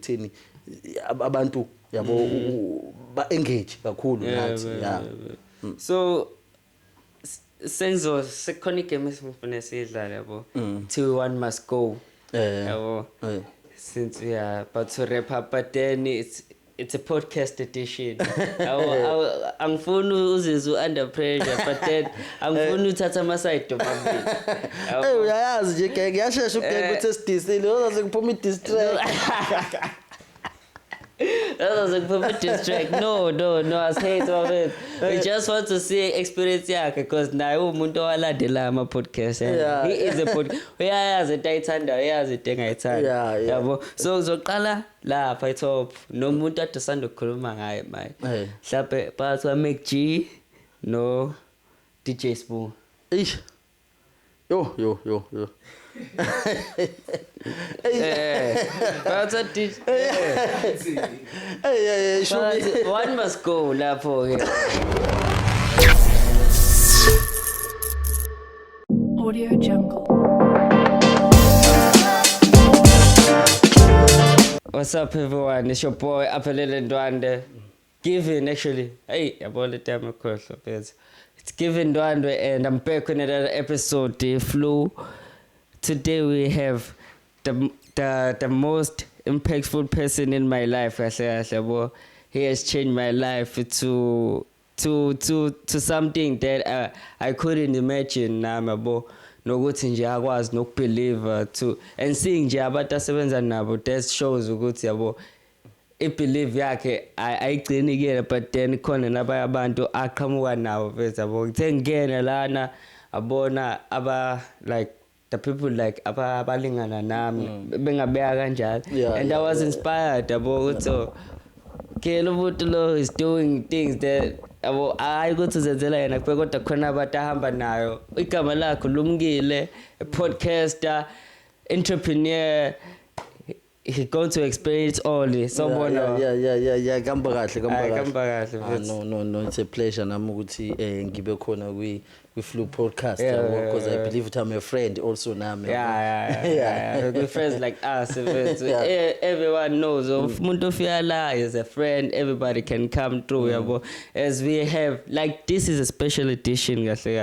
thini abantu yabo ba engage kakhulu nathi yeah. So senzo sekhona igame esifuna sidlala yabo 2-1 must go yabo since we are about to wrap up, but then it's a podcast edition. Angifuni uzizwe under pressure, but then angifuni uthatha ama side amabili. Uyayazi nje ngiyashesha ukubheka ukuthi sidisile uzaze kuphuma i-distract. That's a perfect distract. No, I say it of it. We just want to see experience yakhe because naye umuntu owalandela ama podcast. He is a podcast. Uyayazi into ayithanda, uyayazi into engayithanda. Yabo. So uzoqala lapha top nomuntu ade sanda ukukhuluma ngaye manje. Mhlawumbe phakathi kwa Mac G no DJ Sbu. Eish. Yo. But one must go lapho ke. Audio Jungle. What's up everyone? It's your boy Aphelele Ndwandwe. Given actually. Hey, about the time of course. It's Given Ndwandwe and I'm back with another episode the Flow. Today we have the most impactful person in my life. He has changed my life to something that I couldn't imagine. Nokuthi nje akwazi nokubelieve to and seeing nje abantu asebenza nabo that shows ukuthi yabo ibelieve yakhe ayigcinile, but then khona nabanye abantu aqhamuka nabo bese yabo kuthe ngene lana abona aba like the people like abalingana nami bengabeka kanjalo and I was inspired about so Kelovutulo is doing things that I go to zenzela yena kodwa khona abantu ahamba nayo igama lakho lumngile, a podcaster, entrepreneur. He's going to experience all this. Someone yeah kamba kahle no, it's a pleasure nami ukuthi ngibe khona kwi Flow podcast because I believe that I'm a friend also nami. Yeah. We're friends like us. Everyone knows umuntu ofiyala is a friend. Everybody can come through yabo as we have like this is a special edition kahle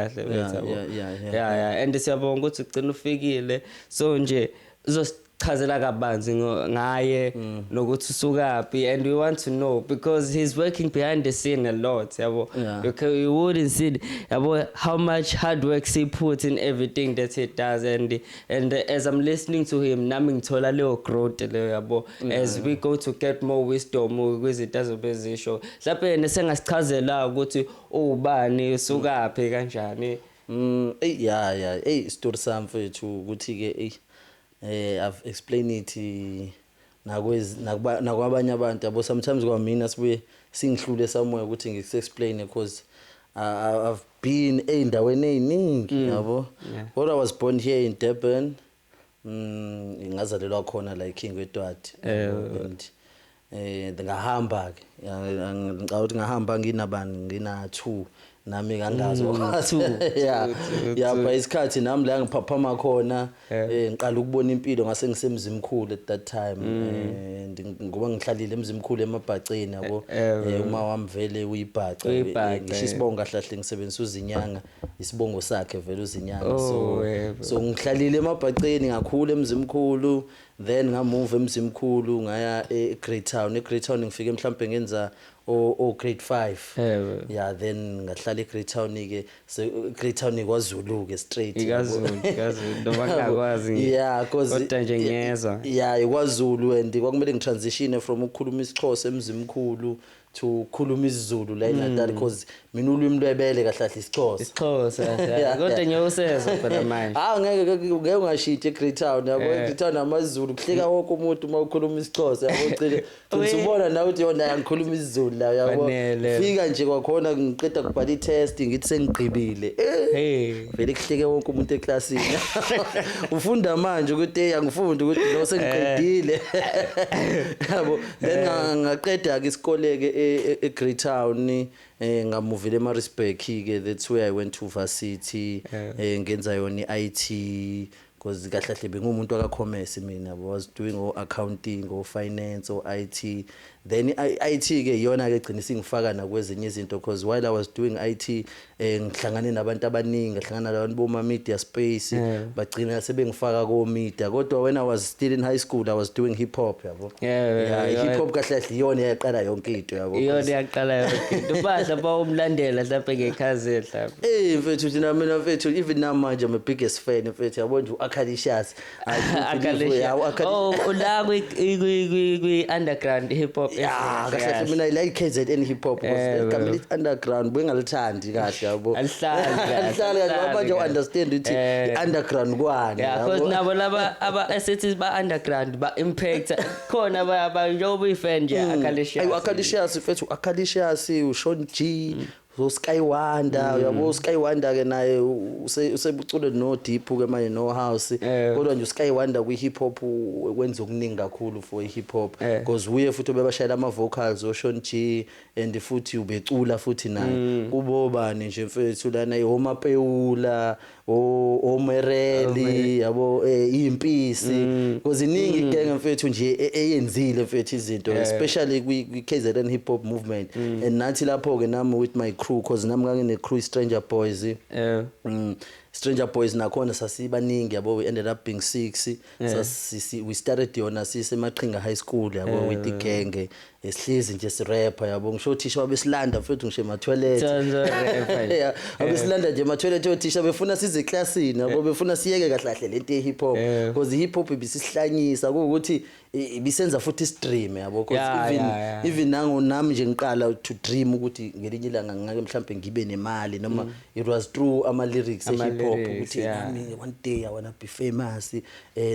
yeah and siyabonga ukuthi ugcina ufikile so nje chazela kabanzi ngaye nokuthi usukaphi and we want to know because he's working behind the scene a lot yabo because you wouldn't see yabo how much hard work he puts in everything that he does and as I'm listening to him nami ngithola leyo growth leyo yabo as we go to get more wisdom kwizinto azobezisho lapho yena sengasichazela ukuthi ubani usukaphi kanjani story sami mfethu ukuthi ke I've explained it nakwabanye abantu yabo sometimes kwamina sibuye singihlule somewhere ukuthi ngikuexplain because I've been endaweni eziningi yabo but I was born here in Durban ngazalelwa khona la eKing Edward and ngahamba ke ngicabanga ukuthi ngahamba nginabani ngina 2 nami kangazo yeah isikhathi nami la ngiphaphama khona ngiqala ukubona impilo ngase ngisemzimkhulu at that time ngoba ngihlalile emzimkhulu emabhaceni yabo uma wami vele uyibhaca ngisho isibongo kahlahle ngisebenzisa uzinyanga isibongo sakhe vele uzinyanga so ngihlalile emabhaceni ngakhula emzimkhulu then ngamove emzimkhulu ngaya eGreat Town ngifike mhlambe ngenza grade 5 yeah then ngahlala eGreat Town ke Great Town kwaZulu ke straight iKwaZulu noma ngakwazi kodwa nje ngiyezwa iKwaZulu and kwakumele ngitransition from ukukhuluma isiXhosa emzimkhulu to ukukhuluma isiZulu la eNatal because mina ulwimi lwebele kahlahle isiXhosa kodwa ngiyosezwa phela manje ngeke ungashithi eGreat Town yabo eGreat Town amaZulu kuhleka wonke umuntu uma ukhuluma isiXhosa yabo cile usubona nawe uthi yona ngikhuluma isiZulu la yabo fika nje kwakhona ngiqeda kubhala i-test ngithi sengigqibile vele kuhleke wonke umuntu eclassini ufunda manje ukuthi angifunda ukuthi lo sengiqedile yabo then ngaqeda ke isikole ke eGreat Town ngamuvile eMaritzburg ke that's where I went to varsity ngenza yona iIT because kahle kahle bengumuntu akacommerce mina I was doing accounting finance IT then IT ke iyona ke gcina singifaka na kwezinye izinto because while I was doing IT ngihlangane nabantu abaningi ngihlangana nabantu boma media space bagcina sebengifaka ko media kodwa when I was still in high school I was doing hip hop yabo hip hop kahle kahle iyona yaqala yonke into yabo iyona yaqala yonke into badla bawumlandela mhlawumbe ngekhazeni mhlawumbe mfethu thina mina mfethu even now manje I'm a biggest fan mfethu yabo nje uAkhalishas la kwi underground hip hop kahle mina I like KZN hip hop because kamili underground bengalithandi kahle yabo alihlala manje understand ukuthi underground kwani because nabo laba aba assets ba underground ba impact khona njoba fan nje Akhalishas mfethu Akhalishas uSean G Sky Wonder yabo Sky Wonder ke naye usebucule no deep ke manje no house kodwa nje Sky Wonder kwi hip hop wenza okuningi kakhulu for hip hop because uye futhi obebashayela ama vocals oSean G and futhi ubecula futhi naye kubobani nje mfethu lana iHomapeula oMereli yabo impisi because iningi igenge mfethu nje eyenzile mfethu izinto especially kwi KZN hip hop movement and nathi lapho ke nami with my crew cause nami ngane crew Stranger Boys Stranger Boys nakhona sasibaningi yabo we ended up being 6 we started yona sisemaqhinga high school yabo with the gang esihlezi nje si rapper yabo ngisho uthisha wabesilanda mfethu ngisho ema toilet abesilanda nje ema toilet uthisha befuna size eclassini yabo befuna siyeke kahle kahle lento ye hip hop because hip hop ibisihlanyisa ukuthi ibisenza futhi stream yabo because even nango nami nje ngiqala to dream ukuthi ngelinye ilanga ngake mhlambe ngibe nemali noma it was through ama lyrics hip hop ukuthi nami one day I wanna be famous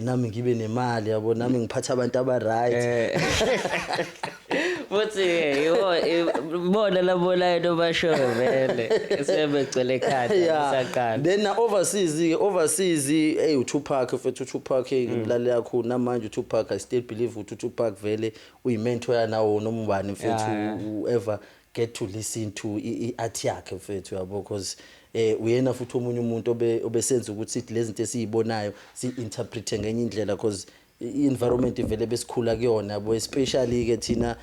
nami ngibe nemali yabo nami ngiphatha abantu aba right futhi bona labo layo basho vele sebegcwele ekhaya sakala then overseas uTupac mfethu Tupac ngimlalela kakhulu namanje uTupac I still believe uTupac vele uyimentor yanawo noma ubani mfethu ever get to listen to art yakhe mfethu yabo because uyena futhi omunye umuntu obesenza ukuthi lezi zinto esizibonayo si interprete ngenye indlela because environment vele besikhula kuyona yabo especially ke thina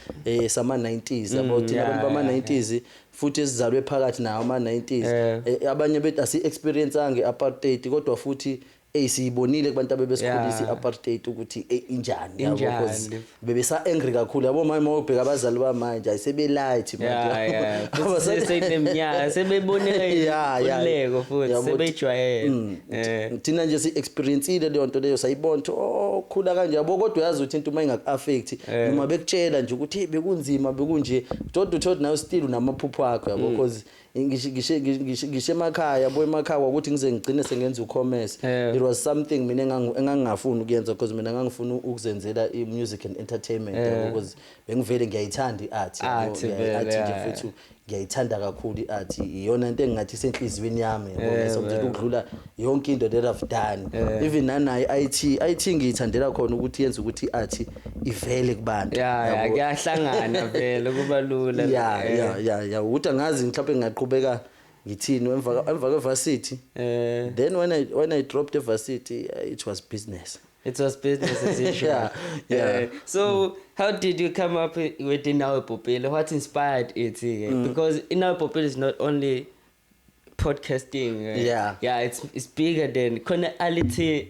sama 90s yabo thina abantu bama 90s futhi esizalwe phakathi nawo ama 90s abanye bethu asi experience ange apartheid kodwa futhi siyibonile kubantu abebesikhulisa apartheid ukuthi injani yabo because bebesa angry kakhulu yabo manje mawubheka abazali bamanje ayisebe light manje abaseseminyaka sebebonile uleko futhi sebejwayele thina nje si experience ile leyo nto leyo sayibona khula kanje yabo kodwa uyazi ukuthi into mayingaku affect noma bekutshela nje ukuthi bekunzima bekunje uthodi nawe still unamaphupho akho yabo because ngishe emakhaya yabo emakhaya ukuthi ngize ngigcine sengenza ucommerce it was something mina engangafuni ukuyenza because mina ngangifuna ukuzenzela music and entertainment because bengivele ngiyayithanda iart nje futhi ngiyayithanda kakhulu iart iyona into engathi senhlizweni yami ngoba somthetho ukudlula yonke into that I've done even nanayi IT ngiyithandela khona ukuthi yenze ukuthi iart ivele kubantu kuyahlangana vele kuba lula ukuthi angazi mhlawumbe ngaqhubeka ngithini emva kwevarsity then when I dropped the varsity it was business as usual. So how did you come up with Inawe Popile? What inspired it? Because Inawe Popile is not only podcasting. It's bigger than alini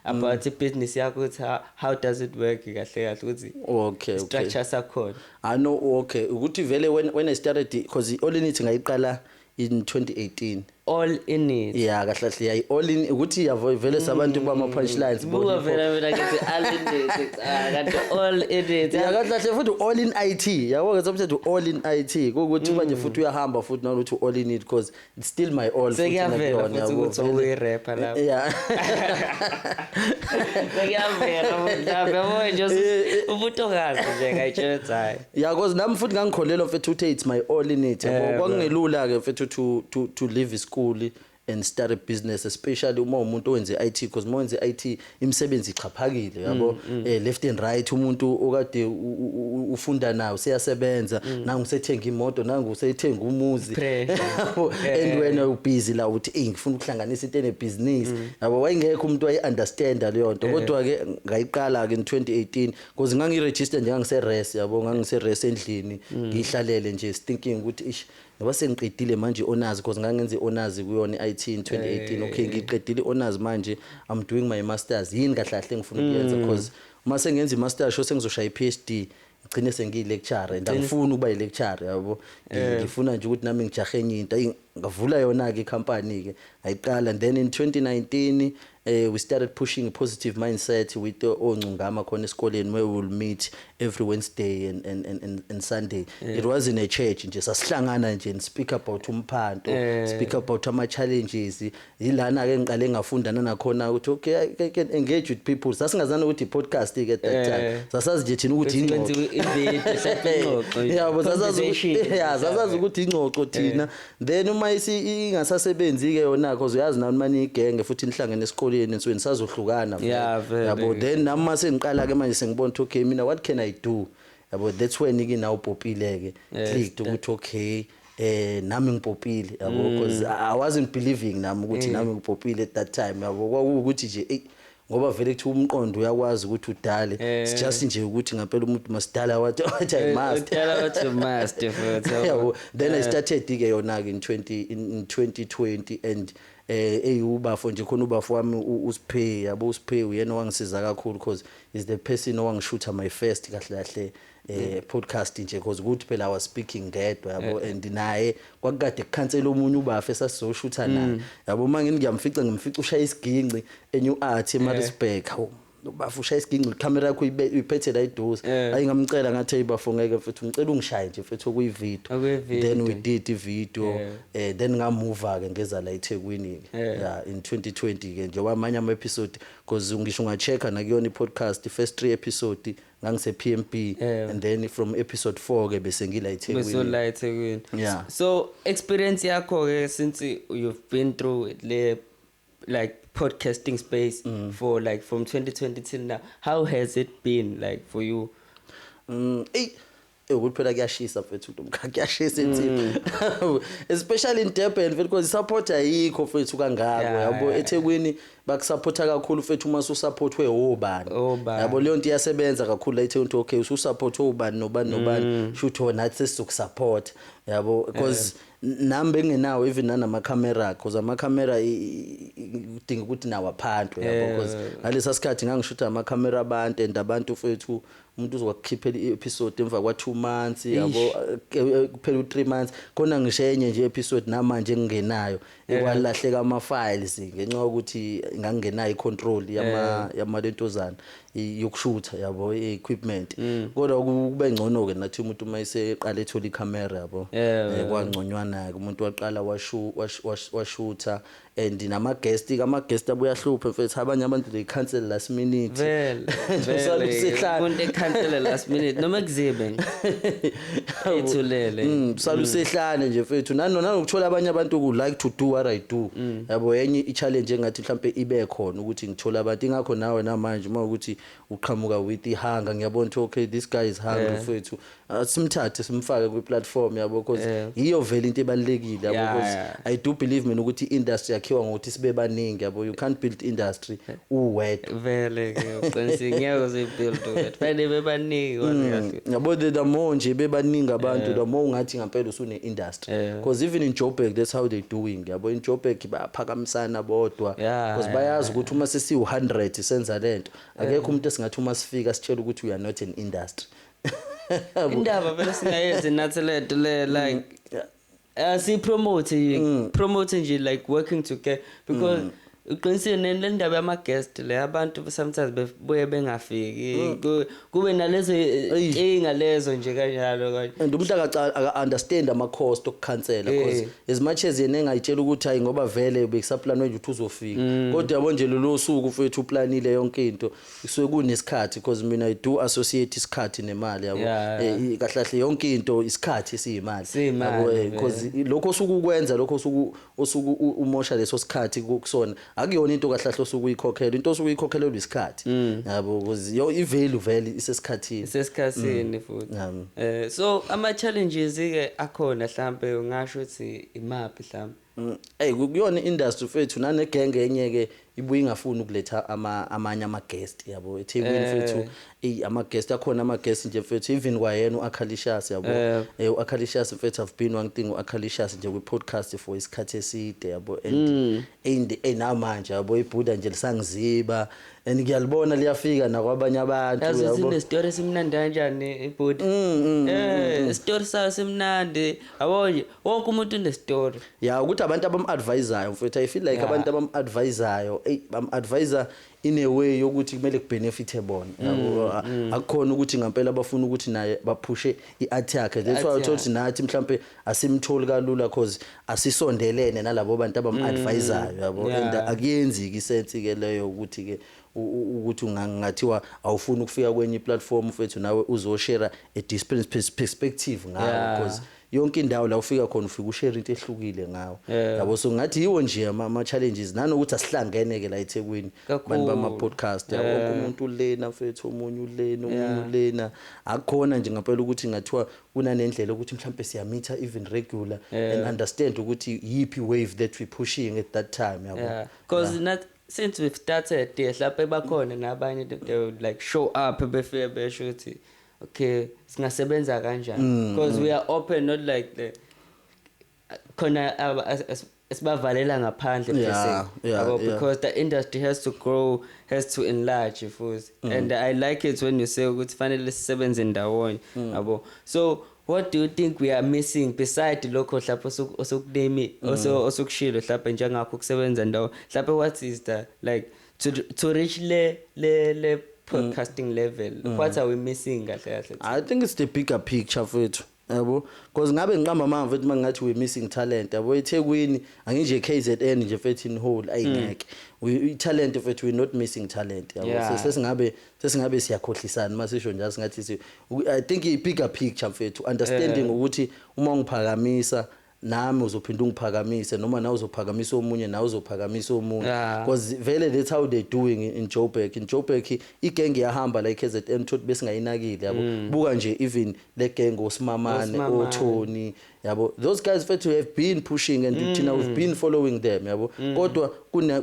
about the business yakho. How does it work? Okay. Structure sakho. I know. Okay. Ukuthi vele when I started because all in it ngayiqala in 2018. All in it. Kahle all in ukuthi vele sabantu bama punchlines buka vele ngithi all in it kanti all in it kahle futhi all in IT yabo ke somthetho all in IT ukuthi manje futhi uyahamba futhi nawuthi all in it because it's still my all futhi nakuyona yabo ukuthi rapper lapho sekuyavela nje ubutokazi nje ngayitshela because nami futhi ngangikholelwa mfethu ukuthi it's my all in it yabo kwakungelula ke mfethu to leave school and start a business, especially uma umuntu owenze IT, because uma wenze IT imisebenzi ichaphakile yabo, left and right umuntu okade ufunda nawo seyasebenza, nangu sethenga imoto, nangu sethenga umuzi and wena ubusy la uthi ngifuna ukuhlanganisa into enebusiness yabo, wayengekho umuntu wayi-understanda leyo nto. Kodwa ke ngayiqala ke in 2018 because ngangiregister nje ngangise-res yabo, ngangise-res endlini ngihlalele nje thinking ukuthi ish ngoba sengiqedile manje honors, because ngangenze honors kuyona IT in 2018. Okay, ngiqedile honors manje I'm doing my masters, yini kahle kahle ngifuna ukuyenza because uma sengenza i-masters sho sengizoshaya i-PhD ngigcine sengiyi-lecturer and angifuni ukuba yi-lecturer yabo, ngifuna nje ukuthi nami ngijahe enye into ngavula yona-ke i-company-ke ngayiqala. And then in 2019 we started pushing a positive mindset with ongcungama khona esikoleni, where we will meet every Wednesday and Sunday. It wasn't a church nje, sasihlangana nje and speak about umphanto, speak about ama-challenges. Yilana-ke ngiqale ngafunda nanakhona ukuthi okay I can engage with people. Sasingazana ukuthi i-podcast-ke at that time, sasazi nje thina ukuthi ingxoxo yabo, sasazi ukuthi ingxoxo thina. Then uma ingasasebenzi-ke yona because uyazi nami manje igenge futhi nihlangene esikoleni nisuke nisazohlukana yabo. Then nami mase ngiqala-ke manje sengibona ukuthi okay mina what can I do yabo, that's when-ke nawo popile-ke clicked ukuthi okay nami ngipopile yabo, because I wasn't believing nami ukuthi nami ngipopile at that time yabo. Kwakuwukuthi nje ngoba vele kuthi umqondo uyakwazi ukuthi udale, it's just nje ukuthi ngampela umuntu masidala what I must yabo. Then I started-ke yona-ke in 2020 and ubafo nje khona ubafo wami uSiphe yabo, uSiphe uyena wangisiza kakhulu because is the person owangishootha my first kahle kahle podcast nje, because ukuthi phela I was speaking ngedwa yabo, and naye kwakukade kukhansela omunye ubafo esasizoshutha naye yabo. Manje ngiyamfica ushaya isiginci eNew Art eMaritzburg, ubafo ushaya isiginci, icamera yakho uyiphethe la eduze, ayingamcela ngathi ayibafo ngeke mfethu ngicela ungishaye nje mfethu okuyivideo. Then we did i-video then ngamuva-ke ngeza la eThekwini-ke in 2020-ke nje wamanye ama-episode, because ngisho unga-check-a nakuyona i-podcast first 3 episode ngangise PMP and then from episode 4-ke bese ngila eThekwini. Yeah. So experience yakho-ke since you've been through the like podcasting space for like from 2020 till now, how has it been like for you? Ukuthi phela kuyashisa mfethu kuyashisa insipho especially in Durban because support ayikho mfethu kangako yabo. eThekwini bakusupporta kakhulu mfethu uma usupport obani yabo, leyo nto iyasebenza kakhulu la eThekwini. Okay ususupport obani nobani shoot on nathi sisukusupport yabo, because nami bengenawo even nanama camera, because ama camera udinga ukuthi nawo aphantle yabo, because ngalesa sikhathi ngangishutha ama camera abantu and abantu mfethu umuntu uzokukhiphela i-episode emva kwa 2 months yabo, kuphela u3 months khona ngishenye nje episode namanje ngingenayo, ekwalahleka ama files ngenxa ukuthi ngangenayo icontrol yamalentozana yokushutha yabo, equipment. Kodwa kube ngcono ke nathi umuntu mayiseqala ethola icamera yabo, kwangconywana ke umuntu waqala washutha and nama guest abuya hluphe mfethu, abanye abantu they cancel last minute. Umuntu cancel last minute noma kuzibe ethulele salusehlane nje mfethu, nanokuthola abanye abantu who like to do what I do yabo. Yenye i-challenge engathi mhlambe ibe khona ukuthi ngithola abantu, ingakho nawe namanje uma ukuthi uqhamuka with ihanga ngiyabona ukuthi okay this guy is hungry mfethu, simthathe simfake kwi-platform yabo, because iyo vele into ebalekile yabo, because I do believe mina ukuthi industry yakhiwa ngokuthi sibe baningi yabo. You can't build industry uwedwa vele ke uqinisile ngeke uzibuild it fanele bebaningi yabo. The more nje bebaningi abantu the more ungathi ngempela usune industry, because even in Joburg that's how they doing yabo. In Joburg bayaphakamisana bodwa because bayazi ukuthi uma sesi 100 senza lento akekho umuntu esingathi uma sifika sitshela ukuthi we are not an industry. Indaba vele singayenza nathi lento le like si promote nje like working together, because uqinisile nendaba yama guest le abantu sometimes bebuye bengafiki kube nalezo inga lezo nje kanjalo kanje and umuntu aka understand ama cost okukhansela because as much as yena engayitshela ukuthi hayi ngoba vele bekusaplanwe nje ukuthi uzofika kodwa yabo nje lo suku mfethu uplanile yonke into kusuke kunesikhathi because mina I do associate isikhathi nemali yabo kahlahle yonke into isikhathi esiyimali yabo because lokho osuku ukwenza lokho osuku umosha leso sikhathi kusona akuyona into kahlahle osuku uyikhokhela into osuku uyikhokhelelwa isikhathi yabo because i-value vele isesikhathini futhi so ama challenges ke akhona mhlambe ungasho ukuthi imaphi mhlambe kuyona industry fethu nane genge enye ke ibuye ingafuni ukuletha amanye ama guest yabo eThekwini fethu ama guest akhona ama guest nje fethu even kwayena uAkhalicious yabo uAkhalicious fethu have been one thing uAkhalicious nje kwi podcast for isikhathi eside yabo and namanje yabo iBuddha nje lisangiziba and ngiyalibona liyafika nakwabanye abantu yabo yazine story esimnandi kanjani iBuddha story sasimnandi yabo wonke umuntu une story ukuthi abantu abam-advisayo mfethu I feel like abantu abam-advisayo bam-advisa in a way yokuthi kumele kubenefite bona yabo akukhona ukuthi ngempela abafuna ukuthi naye baphushe i-art yakhe that's why I thought nathi mhlambe asimtholi kalula cause asisondelene nalabo bantu abam-advisayo yabo and akuyenziki isense ke leyo ukuthi ke ukuthi ngathiwa awufuni ukufika kwenye platform mfethu nawe uzoshare a different perspective ngawo because yonke indawo la ufika khona ufika ushare into ehlukile ngawo yabo so ngathi yiwo nje ama challenges nanokuthi asihlangene ke la eThekwini abantu bama podcast wonke umuntu lena mfethu omunye ulena omunye ulena akukhona nje ngempela ukuthi ngathiwa kunanendlela ukuthi mhlambe siyamitha even regular and understand ukuthi yipi wave that we pushing at that time yabo because not since we've started lapha bakhona nabanye they would like show up before besho ukuthi okay singasebenza kanjani because we are open not like the khona esibavalela ngaphandle because the industry has to grow, has to enlarge futhi and I like it when you say ukuthi fanele sisebenze ndawonye yabo so what do you think we are missing beside lokho lapho osukuname osukushilo lapha njengakho kusebenza ndawo lapha what is the like to reach le podcasting level what are we missing kahle I think it's the bigger picture fethu yabo because ngabe ngiqamba manje mfethu mangathi we missing talent yabo eThekwini anginje KZN nje fethu in whole ayingeke we talent fethu we not missing talent yabo sesingabe siyakhohlisana masisho njalo singathi I think I bigger picture fethu understanding ukuthi uma ngiphakamisa nami uzophinda ungiphakamise noma nawe uzophakamisa omunye nawe uzophakamisa omunye because vele that's how they doing in Joburg igenge yahamba like KZN thothi besingayinakile yabo buka nje even le genge oSimamane oThoni yabo those guys fethu have been pushing and thina we've been following them yabo kodwa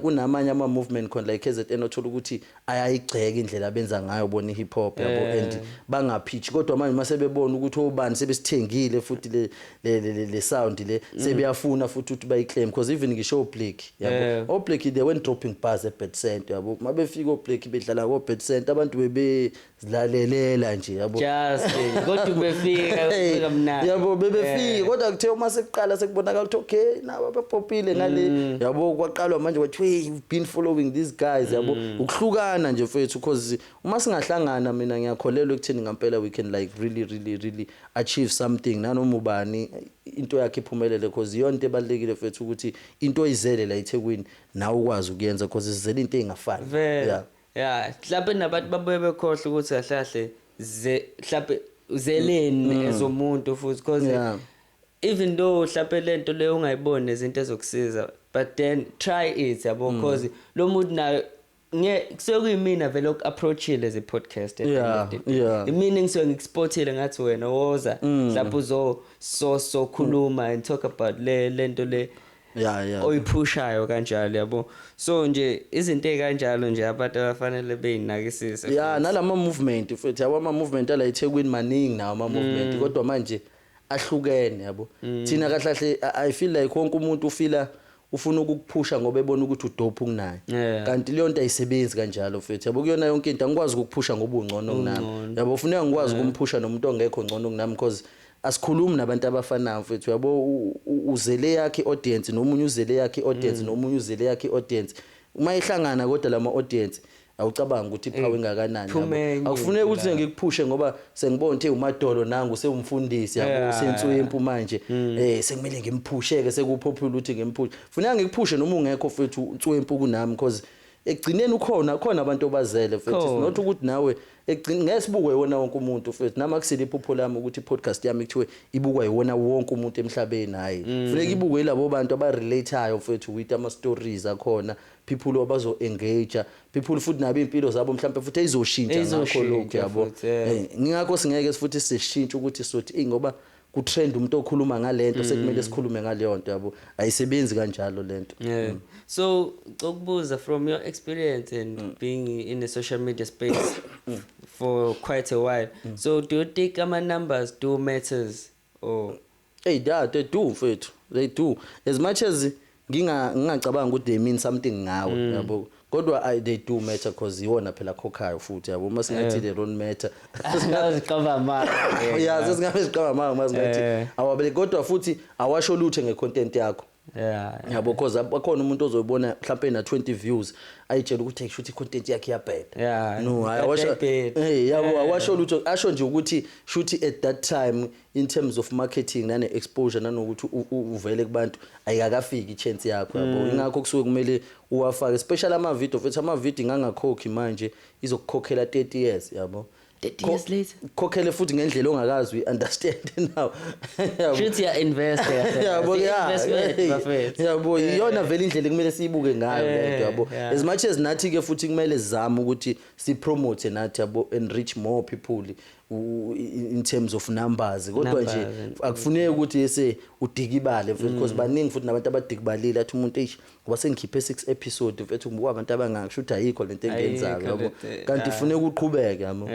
kunamanye ama movement khona like KZN othola ukuthi ayayigceka indlela abenza ngayo bona hip hop yabo and bangapitch kodwa manje mase bebona ukuthi obani sebesithengile futhi le sound le sebeyafuna futhi ukuthi bayiclaim because even ngisho Black yabo Black they went dropping bars at Bed Center yabo mabefika Black bedlala ko Bed Center abantu bebezilalelela nje yabo just kodwa befika mnandi yabo bebefika kodwa kuthe uma sekuqala sekubonakala ukuthi okay nabo bepopile ngale yabo kwaqalwa manje wathi hey you've been following these guys yabo ukuhlukana nje mfethu because uma singahlangana mina ngiyakholelwa ekutheni ngempela we can like really achieve something nanoma ubani into yakhe iphumelele because yonke ebalekile mfethu ukuthi into izele la eThekwini nawe ukwazi ukuyenza because izele into engafani mhlawumbe nabantu babuye bekhohle ukuthi kahle mhlawumbe uzeleni ezomuntu futhi because even though mhlawumbe lento leyo ungayiboni izinto ezokusiza but then try it yabo because lo muntu nayo kusokuyimina vele approachile ze podcast meaning so ngixportile ngathi wena woza mhlawumbe so khuluma and talk about lento le oyipushayo kanjalo yabo so nje izinto ekanjalo nje abantu abafanele beyinakisise nalama movement futhi yabo ama movement ala eThekwini maningi nawo ama movement kodwa manje ahlukene yabo thina kahlahle I feel like wonke umuntu ufuna ukukuphusha ngoba ebona ukuthi udope kunayo kanti leyo nto ayisebenzi kanjalo futhi yabo kuyona yonke into angikwazi ukukuphusha ngoba ungcono kunami yabo ufuneka ngikwazi ukumphusha nomuntu ongekho ngcono kunami because asikhulumi nabantu abafanayo futhi yabo uzele yakhe audience nomunye uzele yakhe audience nomunye uzele yakhe audience uma ihlangana kodwa lama audience awucabanga ukuthi ipower engakanani yabo akufuneki ukuthi ngikuphushe ngoba sengibona ukuthi umadolo nangu sewumfundisi yabo sentswempu manje sekumele ngimphusheke sekupopular ukuthi ngimphushe funeka ngikuphushe noma ungekho mfethu untswempu kunami because ekugcineni khona abantu obazele mfethu not ukuthi nawe ekugcina ngesibukwe wona wonke umuntu mfethu nama kusile iphupho lami ukuthi podcast yami kuthiwe ibukwa yiwona wonke umuntu emhlabeni hayi funeka ibukwe labo bantu abarelateayo mfethu with ama stories akhona people abazo engage people futhi nabe impilo zabo mhlawumbe futhi izoshintsha ngakho lokho yabo ngingakho singeke futhi sishintshe ukuthi sothi ngoba ku trend umuntu okhuluma ngalento sekumele sikhulume ngaleyo nto yabo ayisebenzi kanjalo lento so ukubuza from your experience and being in the social media space for quite a while so do you think ama numbers do matters or they do mfethu they do as much as ngingacabanga ukuthi they mean something ngawe yabo kodwa they do matter because iwona phela khokhayo futhi yabo uma singathi they don't matter singaziqaba mara sesingabe siqaba mara uma singathi awabele kodwa futhi awasho lutho ngecontent yakho yabo because akhona umuntu ozoyibona mhlawumbe na 20 views ayitshela ukuthi kushuthi content yakhe iyabheda no awasho yabo awasho lutho asho nje ukuthi shuthi at that time in terms of marketing nane exposure nanokuthi uvele kubantu ayikakafiki ichance yakho yabo ingakho kusuke kumele uwafake especially ama video futhi ama video ngangakhokhi manje izokukhokhela 30 years yabo 30 years later khokhele futhi ngendlela ongakazi understand now should you invest yabo yabo iyona vele indlela kumele siyibuke ngayo lento yabo as much as nathi ke futhi kumele sizame ukuthi si promote nathi yabo enrich more people in terms of numbers kodwa nje akufuneki ukuthi ese udikibale because baningi futhi nabantu abadikibalile athi umuntu ngoba sengikhiphe 6 episode mfethu ngoba abantu abangakusho ukuthi ayikho lento engenzayo yabo kanti funeka uqhubeke yabo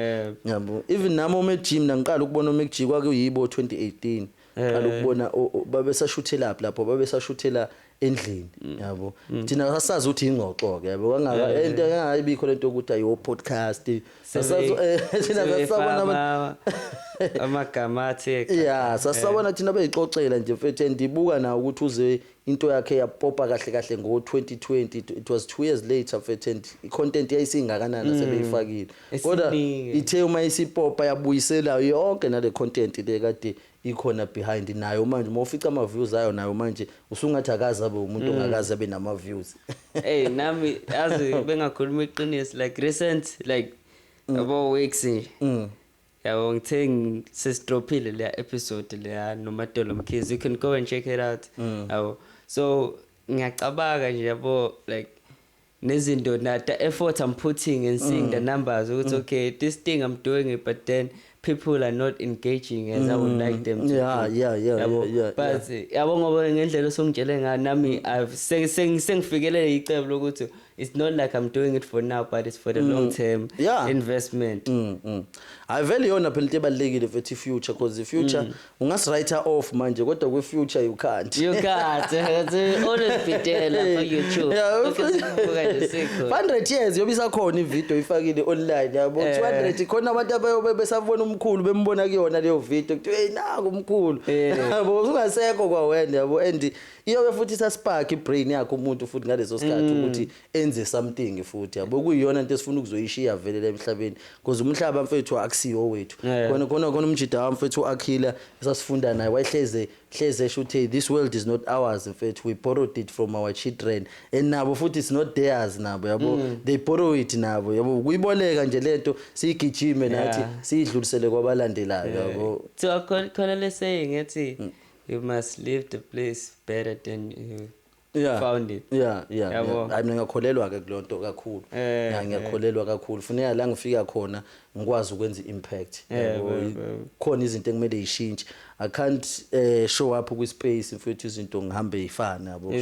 even nami uma gym ngiqala ukubona uma gym kwakuyibo 2018 qala ukubona babesashuthela lapho babesashuthela endlini yabo thina sasazi ukuthi ingxoxo ke yabo kangaka into engayibikho lento ukuthi ayo podcast sasazi thina sasabona amagama athi sasabona thina beyixoxela nje mfethu ndibuka na ukuthi uze into yakhe yapopa kahle kahle ngo 2020 it was 2 years later mfethu and content yayisingakanana sebeyifakile kodwa ithe uma isipopa yabuyisela yonke nale content le kade ikhona behind nayo manje uma ufica ama views ayo nayo manje usungathi akazi abe umuntu ongakazi abe nama views nami yazi bengakhuluma iqiniso like recent like about weeks yabo ngithe sesidrophile le episode le noMadolo Mkhize you can go and check it out yabo so ngiyacabanga nje yabo like nezinto the effort I'm putting and seeing the numbers ukuthi okay this thing I'm doing it but then people are not engaging as I would like them to but yabo ngoba ngendlela songitshele ngayo nami sengifikelele icebo lokuthi it's not like I'm doing it for now but it's for the long term investment I vele yona phela into ebalekile futhi future because the future ungas write off manje kodwa kwe future you can't always bidela for YouTube because 100 years yobisa khona ivideo ifakile online yabo 200 khona abantu abayobe besabona umkhulu bembona kuyona leyo video kuthi hey naku umkhulu yabo ungasekho kwawena yabo and iyobe futhi saspark ibrain yakho umuntu futhi ngaleso sikhathi ukuthi enze something futhi yabo kuyiyona into esifuna ukuzoyishiya vele la emhlabeni because umhlaba mfethu akusiyo wethu khona umjida wami mfethu Akhila esasifunda naye wayehleze shothi this world is not ours mfethu we borrowed it from our children and nabo futhi it's not theirs nabo yabo they borrow it nabo yabo kuyiboleka nje lento siyigijime nathi siyidlulisele kwabalandelayo yabo so khona le saying ethi you must leave the place better than you found it mina ngakholelwa ke kulonto kakhulu ngiyakholelwa kakhulu funeka la ngifika khona ngikwazi ukwenza impact khona izinto engimele ishintshe I can't show up ku space mfethu izinto ngihambe ifana yabo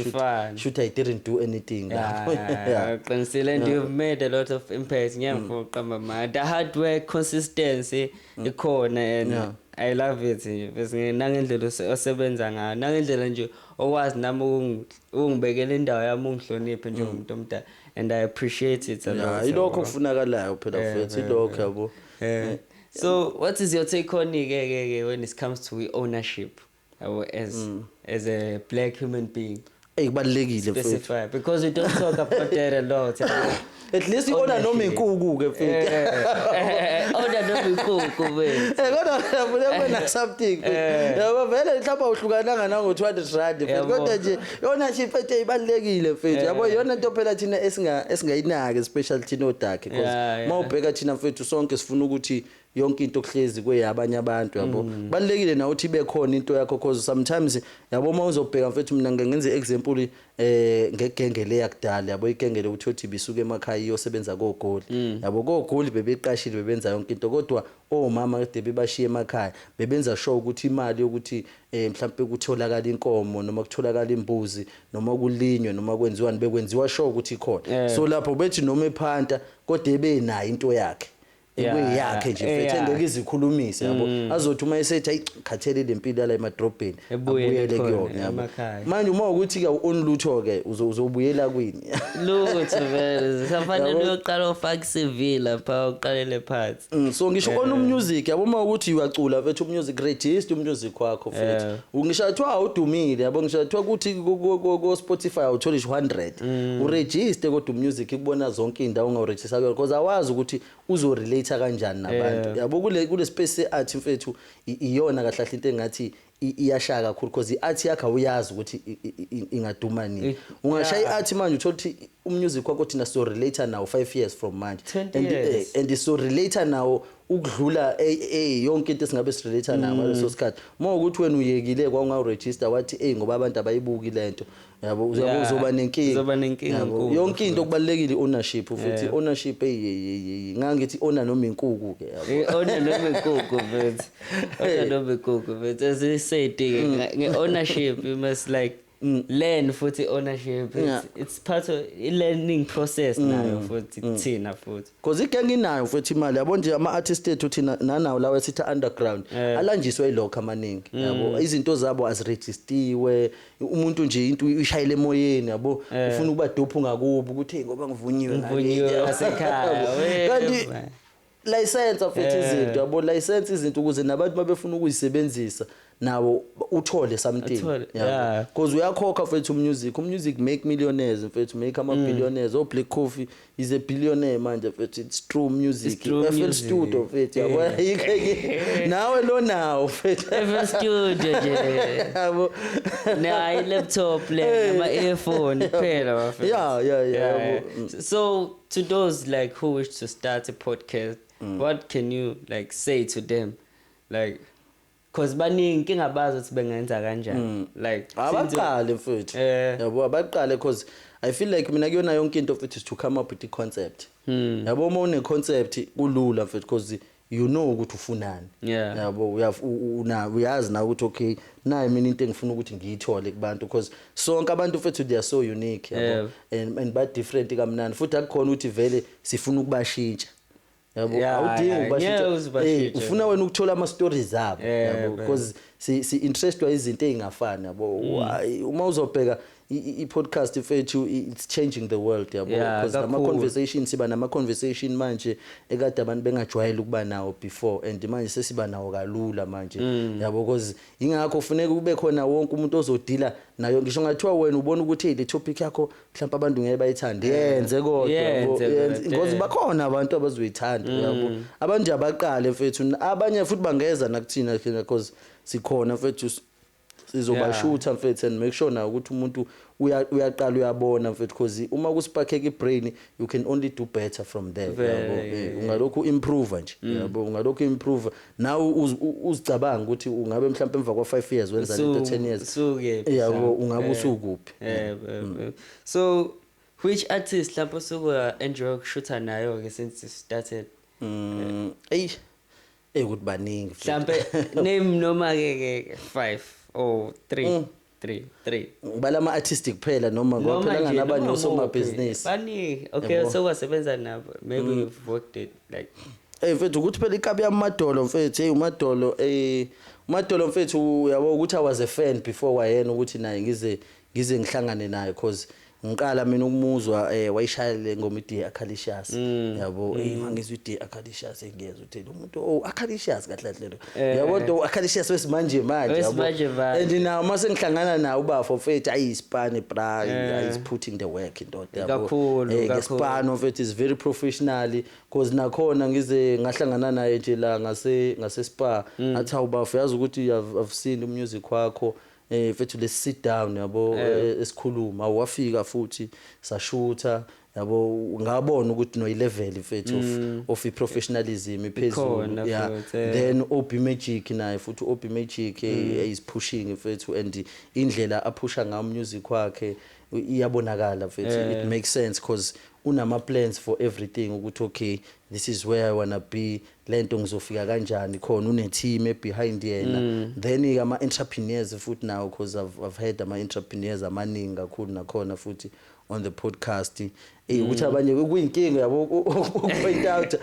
should I didn't do anything qinisile and you've made a lot of impact ngiyamfoqa mama the hard work consistency ikhona and I love it bese nangendlela osebenza ngayo nangendlela nje okwazi nami ungibekela indawo yami ungihloniphe njengomuntu omdala and I appreciate it a lot ilokho kufunakalayo phela futhi ilokho yabo so what is your take on when it comes to ownership as a black human being kubalekile mfethu. Specify because we don't talk about that a lot. At least iona noma inkuku ke mfethu. Ona noma inkuku wethu. Kodwa ngiyafuna kwena something. Yabo vele mhlawumbe uhlukananga nango 200 rand mfethu. Kodwa nje yona ship ethe ibalekile mfethu. Yabo yona into phela thina esingayinaki especially thina odakhe because mawubheka thina mfethu sonke sifuna ukuthi yonke into okuhlezi kweyabanye abantu yabo balekile na uthi bekhona into yakho because sometimes yabo uma uzobheka mfethu mina ngenze example ngegenge le yakudala yabo igenge le uthi bisuke emakhaya iyosebenza koGoli yabo koGoli bebeqashile bebenza yonke into kodwa omama kade bebashiya emakhaya bebenza sure ukuthi imali yokuthi mhlawumbe kutholakala inkomo noma kutholakala imbuzi noma kulinywe noma kwenziwani bekwenziwa sure ukuthi ikhona so lapho bethi noma ephanta kodwa ebenayo into yakhe yakhe nje mfethu engeke izikhulumise yabo azothi uma esethi ayikhathele lempilo la emadrobheni abuyele kuyona yabo manje uma ukuthi ke onlutho ke uzobuyela kwini lutho vele safanele uyoqala ufake CV lapha uqalele phansi so ngisho ona music yabo uma ukuthi uyacula mfethu music register music wakho mfethu ungishathwa udumile yabo ngishathwa ukuthi go Spotify uthola 100 uregister kodwa music ikubona zonke indawo ungaregister kuyo because awazi ukuthi uzo relate kanjani nabantu yabo kule space art mfethu iyona kahle into engathi iyashaya kakhulu because iart yakhe uyazi ukuthi ingaduma nini ungashaya iart manje uthola ukuthi umusic wakho thina so relate now 5 years from manje and so relate now ukudlula yonke into esingabe sirelate nayo ngaleso sikhathi uma ukuthi wena uyekile kwaungaregister wathi ngoba abantu abayibuki lento yabo uzoba nenkinga yonke into kubalekile ownership futhi ownership ngangithi owner noma inkuku ke yabo owner noma inkuku mfethu owner noma inkuku mfethu as I said ownership you must like learn futhi ownership it's part of a learning process nayo futhi thina futhi because igenge inayo futhi imali yabo nje ama artists ethu thina nanawo lawo esithi underground alanjiswe ilokho amaningi yabo izinto zabo aziregistiwe umuntu nje into uyishayile emoyeni yabo ufuna ukuba dope ngakubo ukuthi ngoba ngivunyiwe ngasekhaya kanti license futhi izinto yabo license izinto ukuze nabantu mabefuna ukuyisebenzisa nawo uthole something yeah because uyakhokha mfethu music make millionaires mfethu make ama billionaires Black Coffee is a billionaire manje mfethu it's true music FL Studio mfethu yabo nawe lo nawo mfethu FL Studio nje yabo na laptop le nama earphone phela mfethu yeah so to those like who wish to start a podcast what can you like say to them like cause baningi inkinga bazo ukuthi bengenza kanjani like abaqale mfethu yabo abaqale cause I feel like mina kuyona yonke into mfethu is to come up with the concept yabo uma une concept kulula mfethu cause you know ukuthi ufunani yabo uyazi na ukuthi okay nayi mina into engifuna ukuthi ngiyithole kubantu because sonke abantu mfethu they are so unique yabo and but different kamnandi futhi akukhona ukuthi vele sifuna ukubashintsha yabo awudingi ubashintsha ufuna wena ukuthola ama stories zabo yabo because si interestwa izinto ezingafani yabo uma uzobheka i-podcast mfethu it's changing the world yabo because ama conversations siba nama conversation manje ekade abantu bengajwayele ukuba nawo before and manje sesiba nawo kalula manje yabo because ingakho kufuneka kube khona wonke umuntu ozodila nayo ngisho ngathiwa wena ubona ukuthi le topic yakho mhlawumbe abantu ngeke bayithande yenze kodwa because bakhona abantu abazoyithanda yabo abantu abaqale mfethu abanye futhi bangeza nakuthina because sikhona mfethu sizobashutha mfethu and make sure na ukuthi umuntu uyaqala uyabona mfethu because uma kusparkeka ibrain you can only do better from there yabo ungalokhu improve nje yabo ungalokhu improve now uzicabanga ukuthi ungabe mhlawumbe emva kwa 5 years wenza lento 10 years yabo ungabe usukuphi so which artist lapho suku enjoy ukushootha nayo ke since you started ukuthi baningi mhlawumbe name noma ke 5 or 3 bala ama artistic phela noma ngoba phela nabanye osoma business bani okay so wasebenza nabo maybe you've worked it like mfethu ukuthi phela ikabi yamadolo mfethu umadolo mfethu uyabo ukuthi I was a fan before wayena ukuthi naye ngize ngihlangane naye because ngiqala mina ukumuzwa wayishaya le ngoma iDear Acalicious yabo mangizwe iDear Acalicious engiyezwa uthi lo muntu Acalicious kahle kahle yabo do Acalicious wesimanje manje yabo and now mase ngihlangana nawo ubafo mfethu ayisipani bra is putting the work into yabo ngesipano mfethu is very professionally because nakhona ngize ngahlangana naye nje la ngase spa athi awubafo yazi ukuthi I've seen music wakho mfethu let's sit down yabo esikhuluma awafika futhi sashutha yabo ngabona ukuthi no level mfethu of professionalism iphezulu yeah then OB Magic naye futhi OB Magic is pushing mfethu and indlela aphusha ngayo music wakhe iyabonakala mfethu it makes sense because unama plans for everything ukuthi okay this is where I wanna be lento ngizofika kanjani khona une team behind yena then ama entrepreneurs futhi now because I've had ama entrepreneurs amaningi kakhulu nakhona futhi on the podcast ukuthi abanye kuyinkinga yabo point out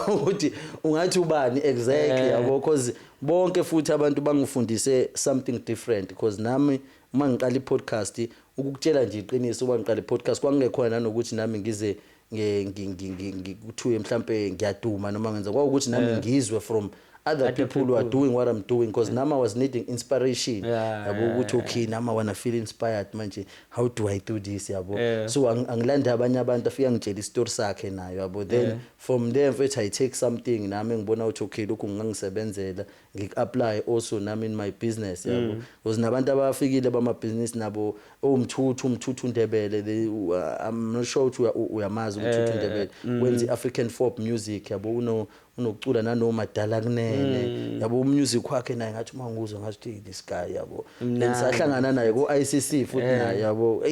ukuthi ungathi ubani exactly yabo because bonke futhi abantu bangifundise something different because nami uma ngiqala iPodcast ukukutshela nje iqiniso uma ngiqala iPodcast kwangekhona nanokuthi nami ngize ngikuthuye mhlambe ngiyaduma noma ngenza ukuthi nami ngizwe from other people who are doing what I'm doing because nama was needing inspiration yabo ukuthi okay nama wanna feel inspired manje how do I do this yabo so angilanda abanye abantu afika ngitshela istory sakhe nayo yabo then from there mfethu I take something nami ngibona ukuthi okay lokhu ngingangisebenzela ngik-apply also nami in my business yabo because nabantu abafikile bama business nabo umthuthu Ndebele I'm not sure ukuthi uyamazi umthuthu Ndebele wenza African folk music yabo unokucula nanoma dala kunene yabo music wakhe naye ngathi manguzwa ngathi this guy yabo lensahlangana naye ku ICC futhi naye yabo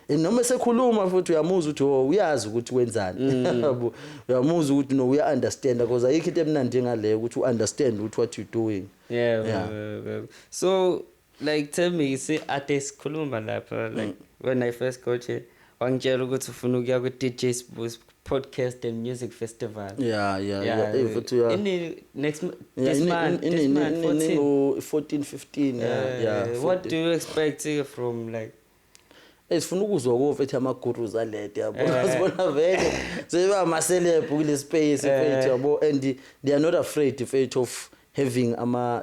noma sekhuluma futhi uyamuzwa ukuthi uyazi ukuthi wenzani yabo uyamuzwa ukuthi no uya understand because ayikho into emnandi ngale ukuthi understand what you doing so like tell me see artist khuluma lapha like when I first got here wangitshela ukuthi ufuna ukuya ku DJ Sbu's podcast and music festival in next this month 14 15 what do you expect from like esifuna ukuzwa kovethu amagurus alede yabo sibona vele seba ama celeb kule space mfethu yabo and they are not afraid of having ama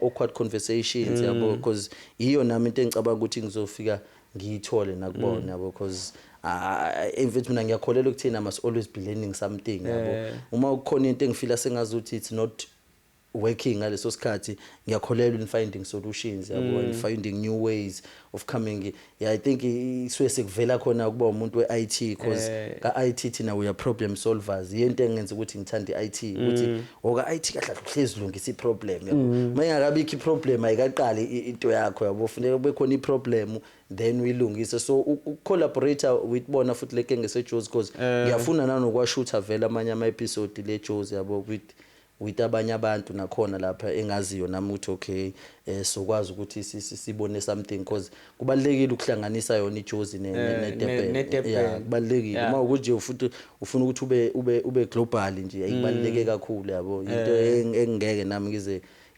awkward conversations yabo because iyo nami into engicabanga ukuthi ngizofika ngiyithole nakubona yabo because mfethu mina ngiyakholela ukuthina must always be learning something yabo uma ukhona into engifila sengazuthi it's not working ngaleso sikhathi ngiyakholela in finding solutions yabo and finding new ways of coming I think iswe sekuvela khona kuba umuntu weIT because ka IT thina we are problem solvers into engenza ukuthi ngithanda IT ukuthi oka IT kahle kuhlezi lungisa iproblem yabo mayingakabikho iproblem ayikaqali into yakho yabo kufanele kube khona iproblem then uyilungise so ucollaborator with bona futhi leke ngeseJozi because ngiyafuna nanokwashutha vela amanye ama episode leJozi yabo with abanye abantu nakhona lapha engaziyo nami uthi okay sokwazi ukuthi sibone something because kubalekile ukuhlanganisa yona iJozi neDurban kubalekile uma ukuthi futhi ufuna ukuthi ube global nje ayibaleke kakhulu yabo into engeke nami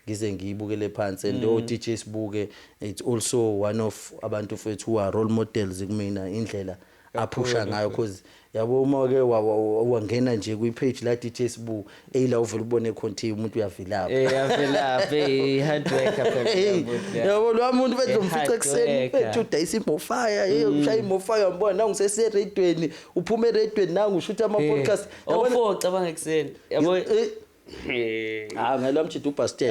ngize ngiyibukele phansi and DJ Sbuke it's also one of abantu fethu who are role models kumina indlela aphusha ngayo because yabo uma ke wangena nje ku page la DJ Sbu la uvela ubone content umuntu uyavela hard work yabo lo muntu bethu umfice ekseni bethu dayisa imofire ushaya imofire mbona nangu sese radioweni uphume radioweni nangu ushutha ama podcast yabo cabanga ekseni yabo ngalo mchithi ubasted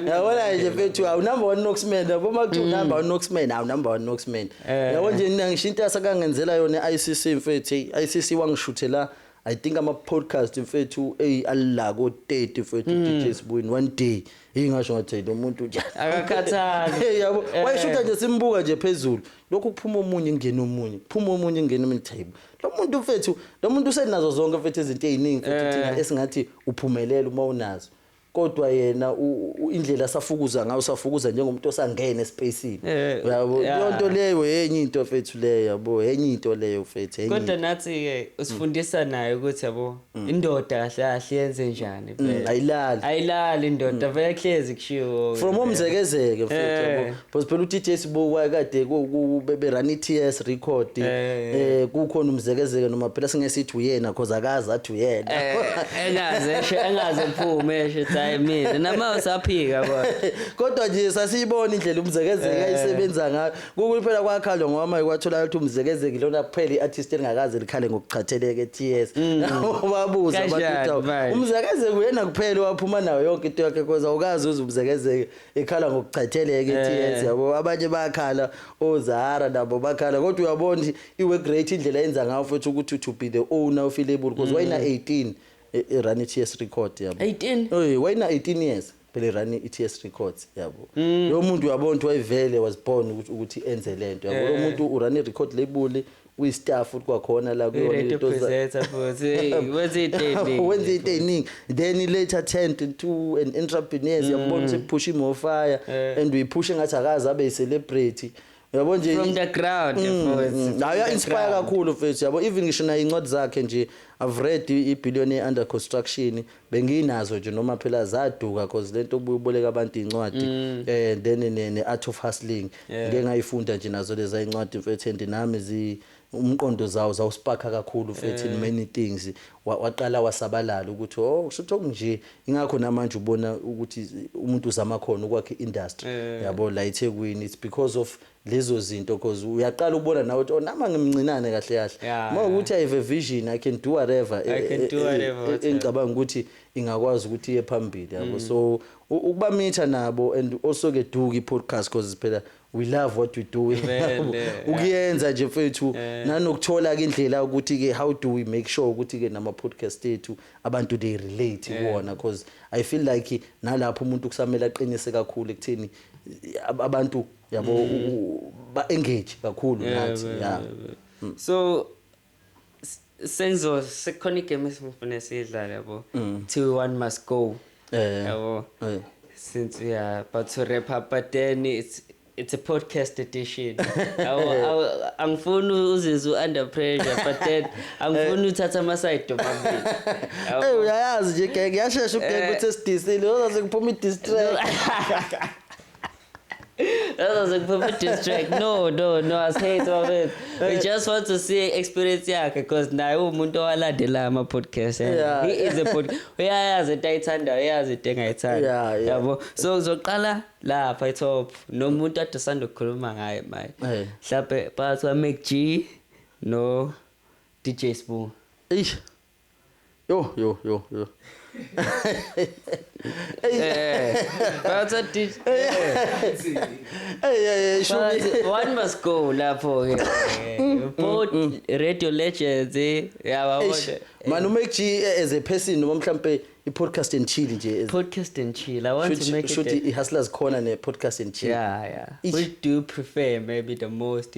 yabona nje mfethu awu number 1 Knoxman yabo makuthiwa number 1 Knoxman awu number 1 Knoxman yabo nje ngishinta sakangenzela yona ICC mfethu ICC wangishuthela I think ama podcast mfethu alla ko 30 mfethu DJ Sbu in one day ingasho ngathi lo muntu akakhathali yabo wayishutha nje simbuka nje phezulu lokho kuphuma omunye ingena omunye kuphuma omunye ingena emithibe lo muntu mfethu lo muntu usenazo zonke mfethu izinto eziningi mfethu thina esingathi uphumelela uma unazo kodwa yena indlela safukuza ngayo safukuza njengomuntu osangena espacini yabo yonto leyo yenye into mfethu leyo yabo yenye into leyo mfethu kodwa nathi ke usifundisa naye ukuthi yabo indoda kahle kahle yenze njani phela ayilali indoda vele hlezi kushiwo from umzekezeke mfethu yabo because phela uDJ Sibuko kade bebe run iTS record kukhona umzekezeke noma phela singesithi uyena because akazi athi uyena engaze ephume esho hayi mina nama usaphika kodwa nje sasiyibona indlela umzekezeke ayisebenza ngayo kuphela kwakhalwa ngoba kwathola ukuthi umzekezeke lona kuphela iartist elingakaze likhale ngokuchatheleke eTS babuza abantu umzekezeke uyena kuphela waphuma nayo yonke into yakhe because awukazi uzumzekezeke ekhala ngokuchatheleke eTS yabo abanye bakhala oZara nabo bakhala kodwa uyabona iwork rate indlela yenza ngayo futhi ukuthi to be the owner of label because wayina 18 run iTS record yabo 18 wayina 18 years phela run iTS records yabo lo muntu uyabona ukuthi wayivele was born ukuthi enze lento yabo lo muntu urun record label uyistaff futhi kwakhona la kuyona into wenze into eningi then later turned into an entrepreneur yabona sepush more fire and we push ngathi akazi abe celebrity yabo nje from the ground nayo inspire kakhulu mfethu yabo even ngisho na incwadi zakhe nje I've read iBillionaire Under Construction benginazo nje noma phela zaduka because lento kububoleka abantu incwadi then ne Art of Hustling ngeke ngayifunda nje nazo leza incwadi mfethu and nami umqondo zawo zawusparka kakhulu mfethu in many things waqala wasabalala ukuthi kusho nje ingakho namanje ubona ukuthi umuntu uzamakhono kwakhe industry yabo la eThekwini it's because of lezo zinto because uyaqala ubona nawe ukuthi nama ngimncinane kahle kahle uma ukuthi I have a vision I can do whatever engicabanga ukuthi ingakwazi ukuthi iye phambili yabo so ukuba mitha nabo and also ke duka iPodcast because phela we love what we do ukuyenza nje mfethu nanokuthola ke indlela ukuthi ke how do we make sure ukuthi ke nama podcast ethu abantu they relate kuona because I feel like nalapho umuntu kusamela aqinise kakhulu ekutheni abantu yabo ba engage kakhulu nathi so senzo second game esifuna sidlala yabo 2-1 must go yabo since we are about to wrap up but then it's a podcast edition. Angifuni uzizwe under pressure but then angifuni uthatha ama side mabili. Uyayazi nje ke ngiyashesha ukubheka ukuthi sidisile uzaze kuphuma idistract. No, I say it of it. We just want to see experience yakhe because naye umuntu owalandela ama podcast. He is a podcast. Uyayazi into ayithanda, uyayazi into engayithanda. Yabo. So uzoqala lapha top nomuntu ade sanda ukukhuluma ngaye manje. Mhlawumbe phakathi kwa Mac G no DJ Sbu. Eish. Yo. But one must go lapho both radio legends manu Mac G as a person noma mhlambe iPodcast and Chill nje podcast and chill I want to make it a Hustlers Corner ne podcast and chill which do you prefer maybe the most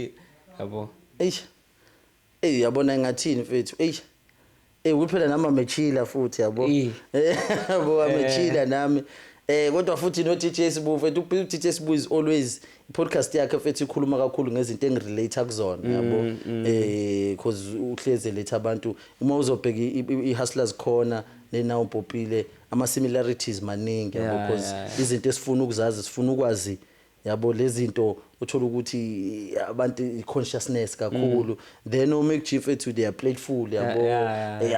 yabo yabona ngathini mfethu uphela nama mechila futhi yabo yabo amechila nami kodwa futhi no DJ Sbu mfethu DJ Sbu is always podcast yakhe mfethu ikhuluma kakhulu ngezinto engirelate kuzona yabo because uhleze letha abantu uma uzobheka iHustlers Corner nenawo Popile ama similarities maningi yabo because izinto esifuna ukuzazi sifuna ukwazi yabo lezinto uthola ukuthi abantu consciousness kakhulu then o Mac G fethu they are playful yabo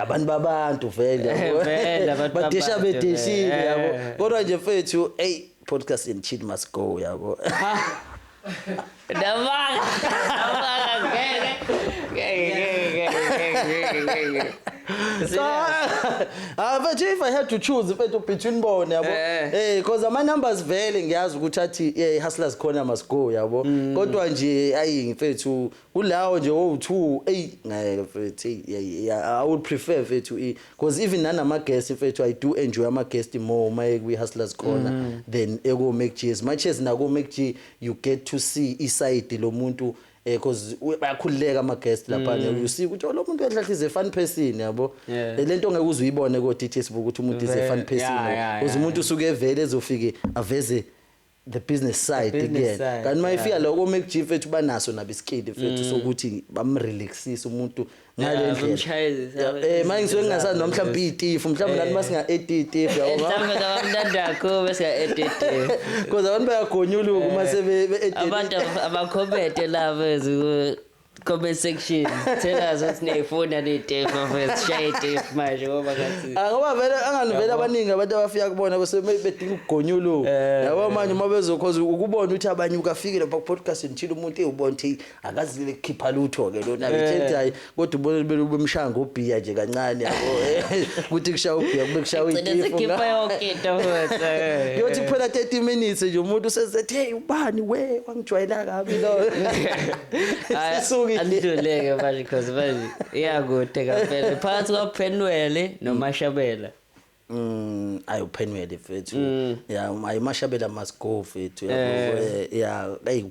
abantu babantu vele yabo badisha bedishile yabo kodwa nje fethu podcast and chill must go yabo Damanga but if I had to choose between bona yabo because ama numbers vele ngiyazi ukuthi athi Hustlers Corner must go yabo kodwa nje mfethu kulawo nje o2 ngeke mfethu I would prefer mfethu because even nanama guests mfethu I do enjoy ama guests more my we Hustlers Corner than ego Mac G as much as nako Mac G you get to see iside lo muntu because bayakhululeka ama guest lapha you see ukuthi lo muntu uyahlahla is a fun person yabo lento ngeke uzuyibone ko DTS ukuthi umuntu is a fun person uze umuntu usuke evele ezofike aveze the business side again kanti mayifika lokho MacG fethu banaso nabiskid fethu sokuthi bamrelaxise umuntu ngale ndlela manje ngisuke ngingasazi noma mhlawumbe itifu mhlawumbe nathi masinga edit itifu yabo mhlawumbe ngabamndandakho bese edit because abantu bayagonyuluka uma sebe edit abantu abacomment lava comment section tell us what's nefona letefa first share it manje ngoba ngathi ngoba vele anganivela abaningi abantu abafika kubona bese bedinga ukugonyuluka yabo manje uma bezokhoza ukubona ukuthi abanye ukafike lapha ku podcast nithile umuntu eyubona ukuthi akazile khipha lutho ke lona bethi hayi kodwa ubone bemshanga ubhiya nje kancane yabo ukuthi kushaya ubhiya kube kushaya itifu khipha yonke into futhi yothi phela 30 minutes nje umuntu usezethe hey ubani we wangijwayela kabi lo anduleke manje because manje iyakude kaphela phakathi kwaPhenwele noMashabela ayo Phenwele fethu ayi Mashabela must go fethu yabo hey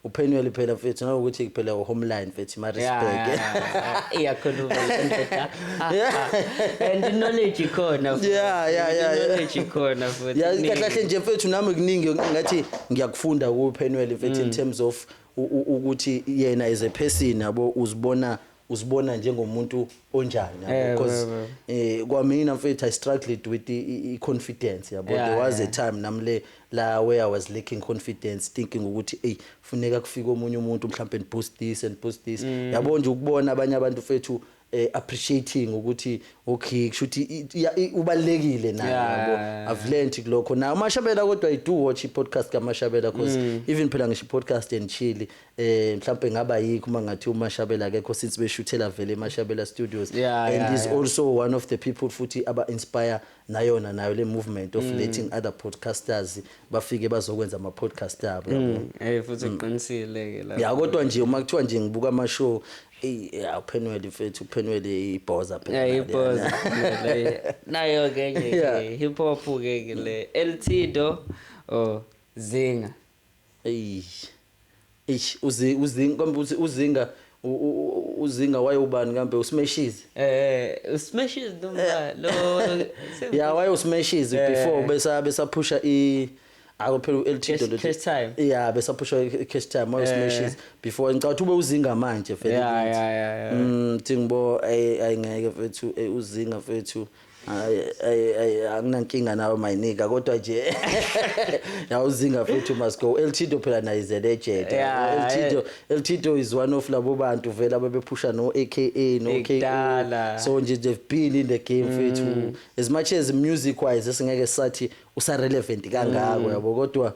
uPhenwele phela fethu nokuthi phela uHomeline fethu Maritzburg iyakhuluma lento and knowledge ikhona knowledge ikhona futhi kahle nje fethu nami kuningi ngathi ngiyakufunda kuPhenwele fethu in terms of ukuthi yena as a person yabo uzibona njengomuntu onjani because kwamina mfethu I struggled with the confidence yabo there was a time namle la where I was lacking confidence thinking ukuthi hey funeka kufika omunye umuntu mhlawumbe boost this and boost this yabo nje ukubona abanye abantu fethu appreciating ukuthi okay kushuthi ubalekile nayo yabo I've learned kulokho na uMashabela kodwa I do watch i podcast kaMashabela because even phela ngisho podcast and chill mhlawumbe ngaba yikho uma ngathi uMashabela akekho since beshuthela vele eMashabela Studios and is also one of the people futhi aba inspire nayo le movement of letting other podcasters bafike bazokwenza ama podcast abo yabo futhi uqinisile ke la kodwa nje uma kuthiwa nje ngibuka ama show uPhenwele fethu uPhenwele ibhoza phela ibhoza nayo ke nje hip hop ke le Eltido Zinga uzinga wayobani kambe usmashes usmashes noma lo waye usmashes before besapusha ako phela uLTdo cash time besapusha cash time usmashes before ngicathu ube uzinga manje phela thingbo ayingeke fethu uzinga fethu akunankinga nawe mayinika kodwa nje uzinga fethu must go Eltido phela na is a legend Eltido is one of labo bantu vela bebephusha no AKA no KO so nje they've been in the game fethu as much as music wise singeke sathi usa relevant kangako yabo kodwa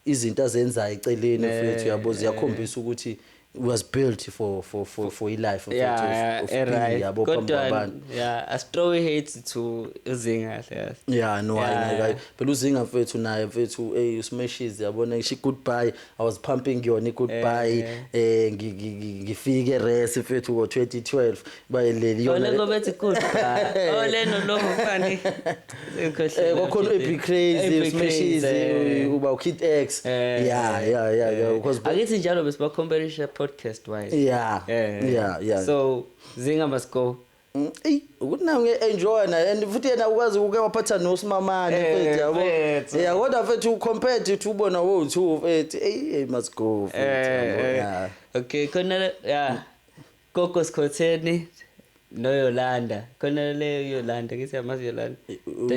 izinto azenzayo eceleni fethu yabo ziyakhombisa ukuthi was built for a life of yabo abantu Astroy hates to Uzinga no I phela Uzinga fethu naye fethu usmashes yabona ngishi goodbye I was pumping yona goodbye ngifike race fethu ngo 2012 bayileli yona ngoba ethi goodbye leno lo mfani kokhona epic crazy usmashes uba ukid X because akithi njalo besiba competition podcast wise so Zinga must go ukuthi na nge-enjoy na and futhi yena ukwazi uke waphatha noSimamane fethu yabo kodwa fethu compared to ubona wo2 fethu must go fethu okay khona Gogo Skhotheni noYolanda khona le Yolanda kithi amazi Yolanda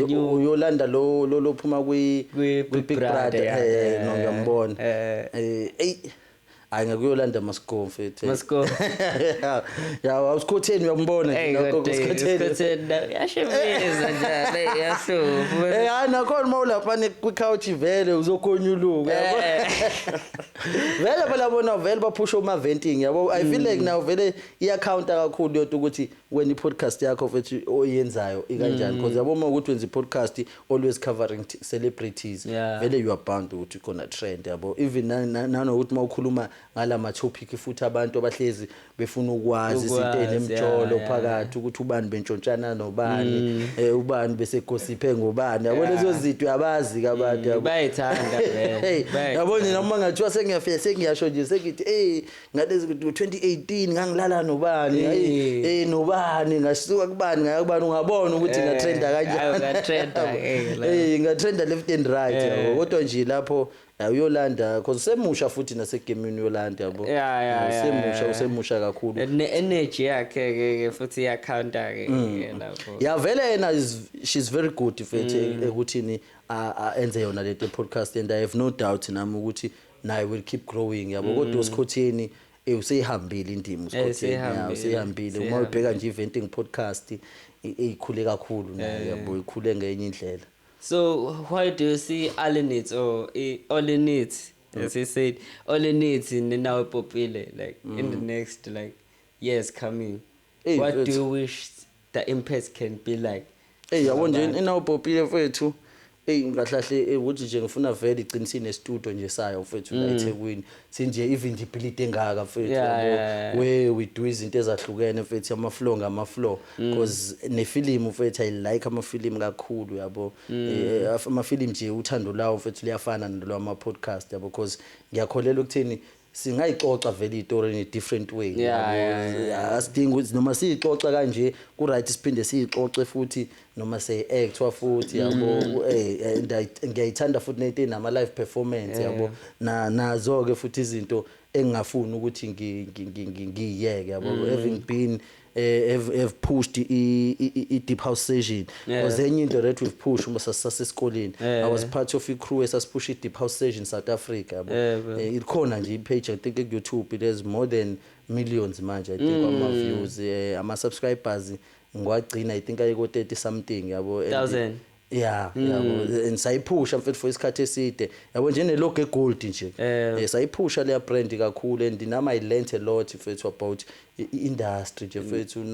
Yolanda lo phuma kwi Big Brother no ngiyambona ngakuyolanda must go mfethu uSkhotheni uyambona uSkhotheni yashemeza njalo yasho nakhona mawulapha ku couch vele uzokonyuluka yabo vele balabona vele baphusha uma venting yabo I feel like now vele iaccount kakhulu yodwa ukuthi when i-podcast yakho futhi oyenzayo ikanjani because yabo uma ukuthi wenza i-podcast always covering celebrities vele you are bound ukuthi khona trend yabo even nanokuthi mawukhuluma ngalama topic futhi abantu abahlezi befuna ukwazi izinto enemjolo phakathi ukuthi ubani bentshontshana nobani ubani bese gossip ngobani yabo lezo zinto uyabazi kabantu yabo bayithanda vele yabona noma ngathiwa sengiyafika sengiyasho nje sengithi ngalezi 2018 ngangilala nobani nobani ngasuka kubani ngaya kubani ungabona ukuthi ngatrenda kanjani ngatrenda left and right yabo kodwa nje lapho uyolanda because semusha futhi nasegamini uyolanda yabo usemusha kakhulu ne energy yakhe ke futhi ya counter ke lapho vele yena she's very good futhi ekuthini enze yona le podcast and I have no doubt nami ukuthi naye will keep growing yabo kodwa uSikhotheni useyihambile indima uSikhotheni useyihambile uma ubheka nje eventing podcast ikhule kakhulu naye yabo ikhule ngenye indlela. So why do you see all in it or all in it as he said all in it in now popular like in the next like years coming what do you wish the impact can be like yabo nje inawo popular mfethu ngahlahle ukuthi nje ngifuna vele iqinisile nestudio nje sayo mfethu la eThekwini sinje even debility engaka mfethu yabo we do izinto ezahlukene mfethu ama flow ngama flow because nefilm mfethu I like ama film kakhulu yabo ama film nje uthando lawo mfethu liyafana nalama podcast yabo because ngiyakholela ukuthini singayixoxa vele istory in a different way asidingi ukuthi noma siyixoxa kanje ku right siphinde siyixoxe futhi noma say actwa futhi yabo ngiyayithanda futhi nento nama live performance yabo nazo ke futhi izinto engingafuni ukuthi ngiyeke yabo having been have pushed I deep house session was enye into that we've pushed uma sasesikoleni I was part of a crew esasipush I deep house session South Africa yabo ikhona nje ipage I think ku YouTube it has more than millions manje I think ama views ama subscribers ngwagcina I think ayiko 30 something yabo 1000 yabo and sayiphusha mfethu for isikhathi eside yabo nje ne logo egold nje sayiphusha le brand kakhulu and nama I learned a lot mfethu about industry nje mfethu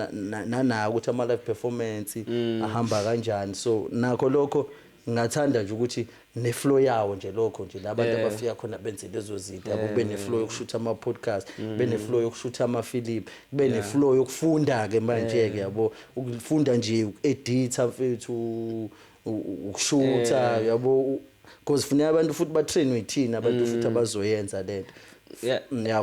nana ukuthi ama live performance ahamba kanjani so nakho lokho ngingathanda nje ukuthi ne flow yawo nje lokho nje labantu abafika khona benze lezo zinto yabo kube ne flow yokushootha ama podcast kube ne flow yokushootha ama film kube ne flow yokufunda ke manje ke yabo ukufunda nje uedita mfethu ukushootha yabo because funeka abantu futhi ba train withina abantu futhi abazoyenza lento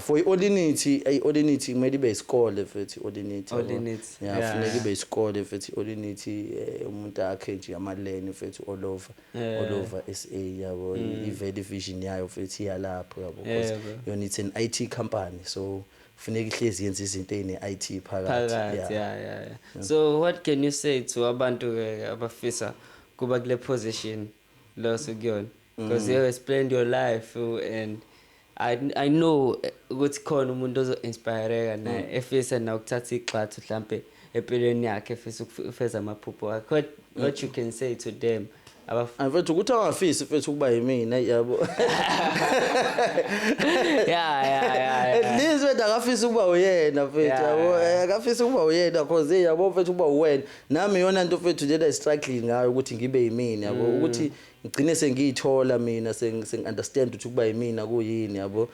for Olinity kumele ibe isikole futhi Olinity funeka ibe isikole futhi Olinity umuntu akhe nje amalene futhi all over SA yabo ivele vision yayo futhi yalapho yabo because yona it's an IT company so funeka ihlezi yenza izinto ezine IT phakathi so what can you say to abantu abafisa kuba kule position lo sukuyona because you explained your life and I know ukuthi khona umuntu ozo inspireka naye efisa na ukuthatha igxathu mhlambe empilweni yakhe efisa ukufeza amaphupho akhe what you can say to them mfethu ukuthi angafisi mfethu ukuba yimina yabo at least wena akafisa ukuba uyena mfethu yabo akafisa ukuba uyena because yabo mfethu ukuba uwena nami yona into mfethu nje struggling ngayo ukuthi ngibe yimina yabo ukuthi ngicine sengiyithola mina understand ukuthi kuba yimina kuyini yabo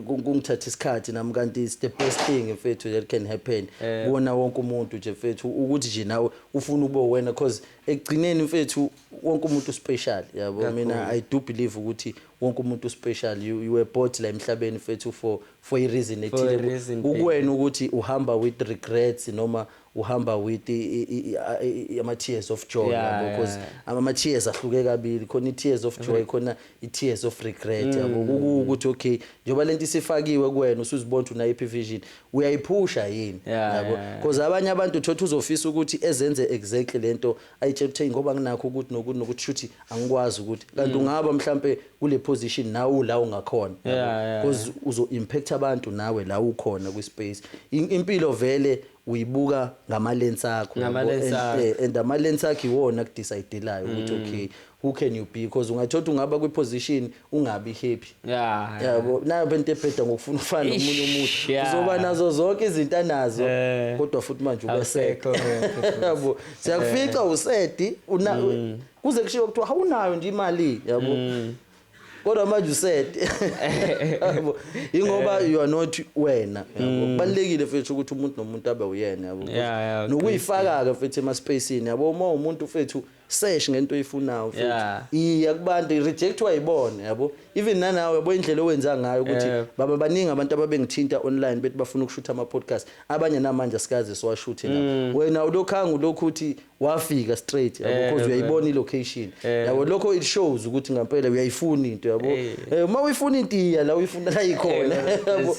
kungithatha isikhathi nami kanti it's the best thing mfethu that can happen kuona wonke umuntu nje mfethu ukuthi nje nawe ufuna ube wena because ekugcineni mfethu wonke umuntu special yabo mina I do believe ukuthi wonke umuntu special you were born la emhlabeni mfethu for a reason ethile ukuwena ukuthi uhamba with regrets noma uhamba with ama tears of joy yabo because ama tears ahluke kabili khona I tears of joy khona I tears of regret yabo ukuthi okay njoba lento isifakiwe kuwena usuzibona una iphi vision uyayiphusha yini yabo because abanye abantu uthothi uzofisa ukuthi ezenze exactly lento ayitshela ngoba nginakho ukuthi nokuthi shuthi angikwazi ukuthi kanti ungaba mhlambe kule position nawe la ungakhona because uzo impact abantu nawe la ukhona ku space impilo vele uyibuka ngama lens akho and ama lens akho iwona kudecide ukuthi okay who can you be because ungathothi ungaba kwi position ungabi happy yabo nayo bento ebheda ngokufuna ufana nomunye umuntu uzoba nazo zonke izinto anazo kodwa futhi manje ubesekho yabo siyakufica usedi kuze kushiwo ukuthi awunayo nje imali yabo kodwa manje uset yabo ingoba you are not wena yabo kubalekile futhi ukuthi umuntu nomuntu abe uyena yabo nokuyifaka ke futhi ema spaceni yabo uma umuntu futhi search ngento oyifunayo futhi iya kubantu rejectwa yibona yabo even nanawe yabo indlela owenza ngayo ukuthi baba baningi abantu ababengithinta online bethi bafuna ukushootha ama podcast abanye namanje asikaze siwashuthe la wena ulokhanga ulokhu uthi wafika straight yabo because uyayibona ilocation yabo lokho it shows ukuthi ngempela uyayifuna into yabo uma uyifuna into iya la uyifuna la ikhona yabo